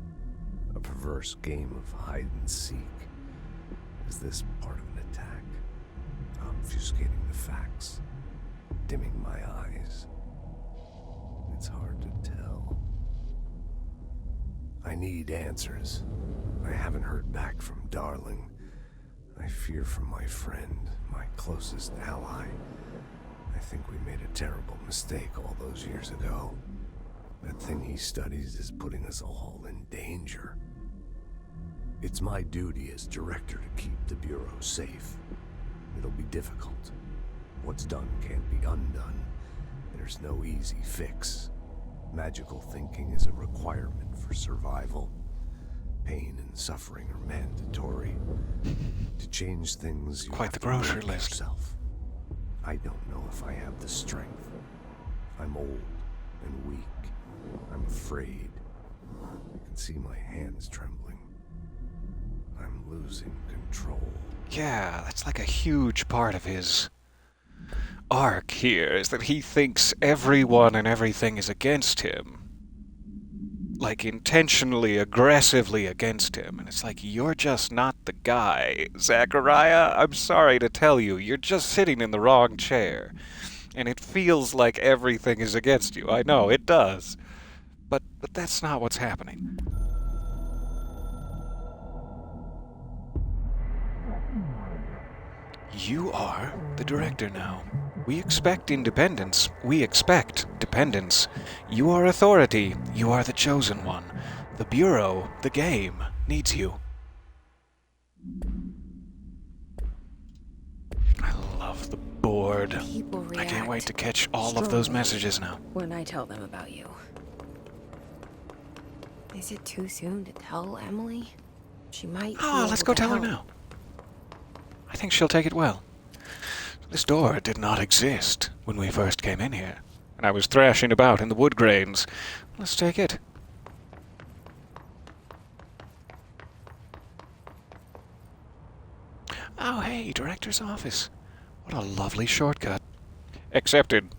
A perverse game of hide and seek. Is this part of an attack? Obfuscating the facts. Dimming my eyes. It's hard to tell. I need answers. I haven't heard back from Darling. I fear for my friend, my closest ally. I think we made a terrible mistake all those years ago. That thing he studies is putting us all in danger. It's my duty as director to keep the Bureau safe. It'll be difficult. What's done can't be undone. There's no easy fix. Magical thinking is a requirement for survival. Pain and suffering are mandatory. To change things, you Quite have the to grocery break list. yourself. I don't know if I have the strength. I'm old and weak. I'm afraid. I can see my hands trembling. I'm losing control. Yeah, that's like a huge part of his arc here, is that he thinks everyone and everything is against him. Like, intentionally, aggressively against him. And it's like, you're just not the guy. Zachariah, I'm sorry to tell you, you're just sitting in the wrong chair. And it feels like everything is against you. I know, it does. But that's not what's happening. You are the director now. We expect independence. We expect dependence. You are authority. You are the chosen one. The Bureau, the game, needs you. I love the board. People I can't wait react to catch all of those strongly messages now. when I tell them about you. Is it too soon to tell Emily? She might. Ah, let's go tell her now. I think she'll take it well. This door did not exist when we first came in here, and I was thrashing about in the wood grains. Let's take it. Oh, hey, director's office. What a lovely shortcut. Accepted.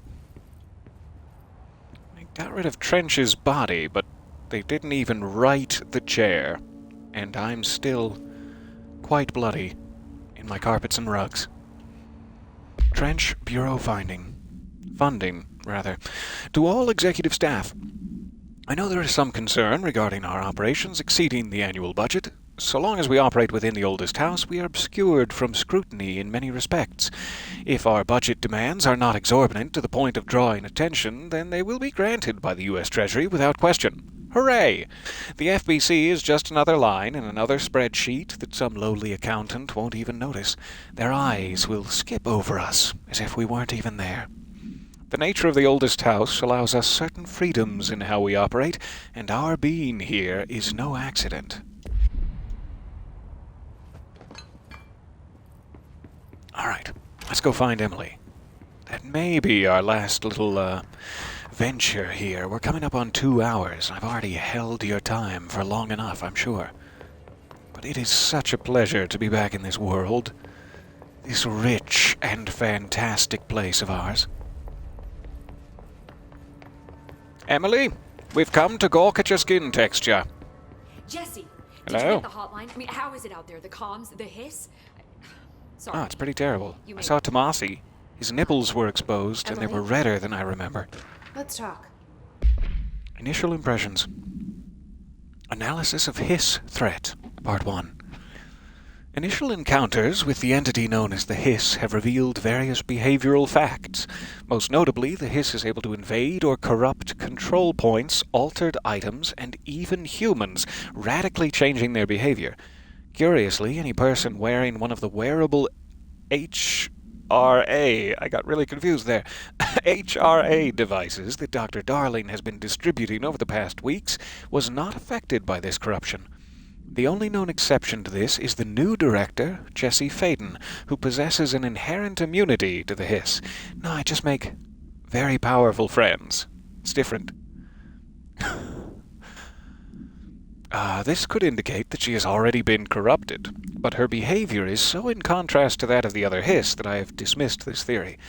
They got rid of Trench's body, but they didn't even right the chair. And I'm still quite bloody in my carpets and rugs. Trench Bureau Funding, rather. To all executive staff, I know there is some concern regarding our operations exceeding the annual budget. So long as we operate within the oldest house, we are obscured from scrutiny in many respects. If our budget demands are not exorbitant to the point of drawing attention, then they will be granted by the U.S. Treasury without question. Hooray! The FBC is just another line in another spreadsheet that some lowly accountant won't even notice. Their eyes will skip over us as if we weren't even there. The nature of the oldest house allows us certain freedoms in how we operate, and our being here is no accident. Alright, let's go find Emily. That may be our last little, venture here. We're coming up on 2 hours. I've already held your time for long enough, I'm sure. But it is such a pleasure to be back in this world. This rich and fantastic place of ours. Emily, we've come to gawk at your skin texture. Jesse, hello? Did you get the hotline? I mean, how is it out there? The comms, the hiss? Sorry. Oh, it's pretty terrible. I saw Tomasi. His nipples were exposed, and they were redder than I remember. Let's talk. Initial impressions. Analysis of hiss threat, Part 1. Initial encounters with the entity known as the hiss have revealed various behavioral facts. Most notably, the hiss is able to invade or corrupt control points, altered items, and even humans, radically changing their behavior. Curiously, any person wearing one of the wearable I got really confused there. HRA devices that Dr. Darling has been distributing over the past weeks was not affected by this corruption. The only known exception to this is the new director, Jesse Faden, who possesses an inherent immunity to the hiss. No, I just make very powerful friends. It's different. This could indicate that she has already been corrupted, but her behavior is so in contrast to that of the other hiss that I have dismissed this theory.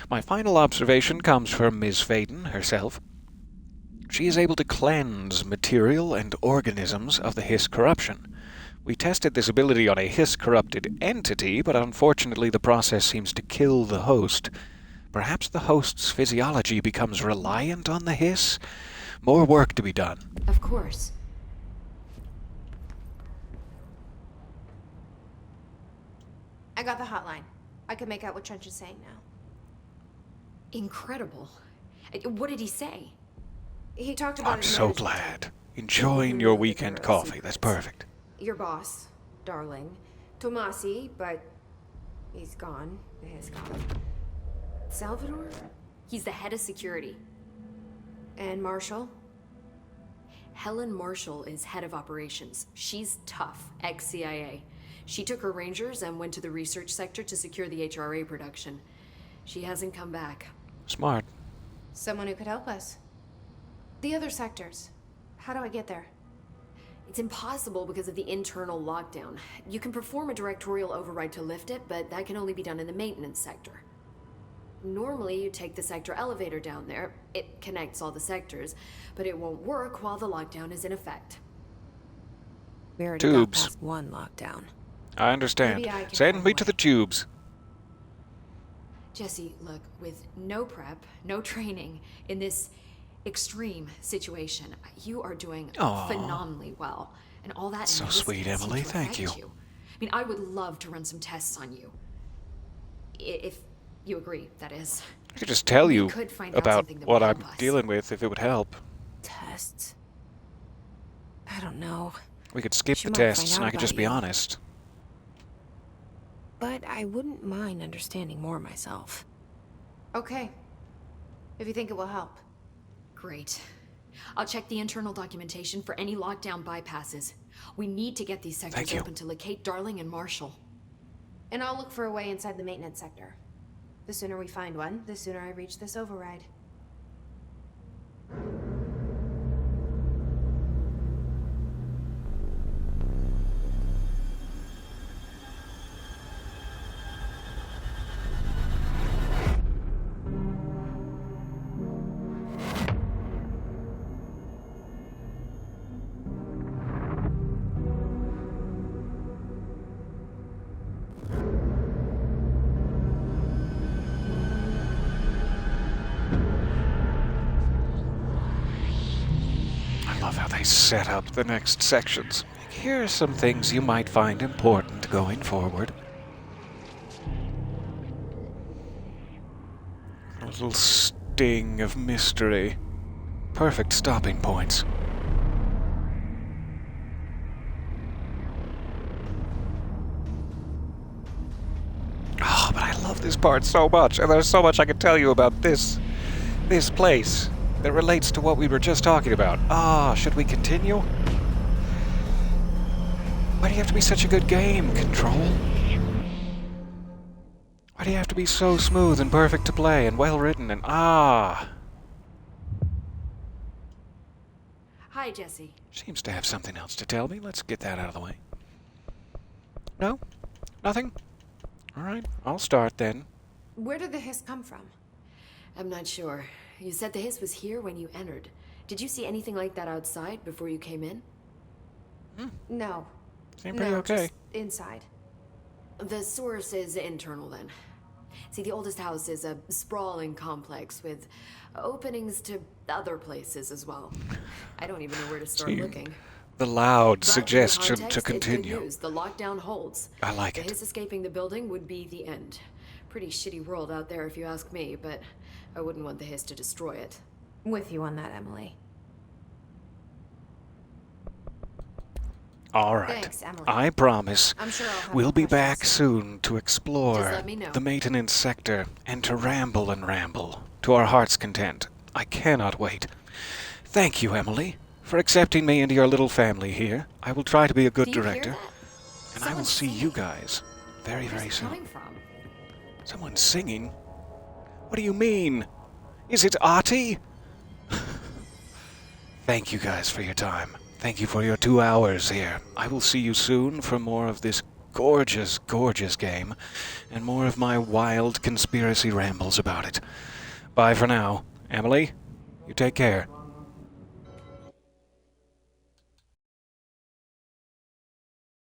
My final observation comes from Ms. Faden herself. She is able to cleanse material and organisms of the hiss corruption. We tested this ability on a hiss-corrupted entity, but unfortunately the process seems to kill the host. Perhaps the host's physiology becomes reliant on the hiss? More work to be done. Of course. I got the hotline. I can make out what Trench is saying now. Incredible. What did he say? He talked about I'm so glad. Enjoying your weekend coffee. That's perfect. Your boss, Darling. Tomasi, but he's gone. He's gone. Salvador? He's the head of security. And Marshall? Helen Marshall is head of operations. She's tough, ex-CIA. She took her rangers and went to the research sector to secure the HRA production. She hasn't come back. Smart. Someone who could help us. The other sectors. How do I get there? It's impossible because of the internal lockdown. You can perform a directorial override to lift it, but that can only be done in the maintenance sector. Normally, you take the sector elevator down there. It connects all the sectors, but it won't work while the lockdown is in effect. We already got past one lockdown. I understand. Send me to the tubes. Jesse, look, with no prep, no training, in this extreme situation, you are doing phenomenally well. And all that so sweet, Emily. Thank you. I mean, I would love to run some tests on you. If you agree, that is. I could just tell you about what I'm dealing with if it would help. Tests? I don't know. We could skip the tests and I could just be honest. But I wouldn't mind understanding more myself. Okay. If you think it will help. Great. I'll check the internal documentation for any lockdown bypasses. We need to get these sectors open to locate Darling and Marshall. And I'll look for a way inside the maintenance sector. The sooner we find one, the sooner I reach this override. love how they set up the next sections. Here are some things you might find important going forward. A little sting of mystery. Perfect stopping points. Oh, but I love this part so much, and there's so much I can tell you about this place that relates to what we were just talking about. Ah, should we continue? Why do you have to be such a good game, Control? Why do you have to be so smooth and perfect to play and well written and Hi, Jesse. Seems to have something else to tell me. Let's get that out of the way. No? Nothing? Alright, I'll start then. Where did the hiss come from? I'm not sure. You said the hiss was here when you entered. Did you see anything like that outside before you came in? No. Seemed pretty no, okay. Just inside. The source is internal then. See, the oldest house is a sprawling complex with openings to other places as well. I don't even know where to start looking. The loud But in suggestion context, to it's good continue. news. The lockdown holds. I like it. His escaping the building would be the end. Pretty shitty world out there if you ask me, but I wouldn't want the hiss to destroy it. With you on that, Emily. Alright. Thanks, Emily. I promise I'm sure I'll have we'll more be back questions. soon to Just explore let me know. the maintenance sector and to ramble and ramble to our heart's content. I cannot wait. Thank you, Emily, for accepting me into your little family here. I will try to be a good Do you hear director. that? And I will Someone's see you singing. guys very, very Where's it soon. coming from? Someone singing? What do you mean? Is it Artie? Thank you guys for your time. Thank you for your 2 hours here. I will see you soon for more of this gorgeous, gorgeous game and more of my wild conspiracy rambles about it. Bye for now. Emily, you take care.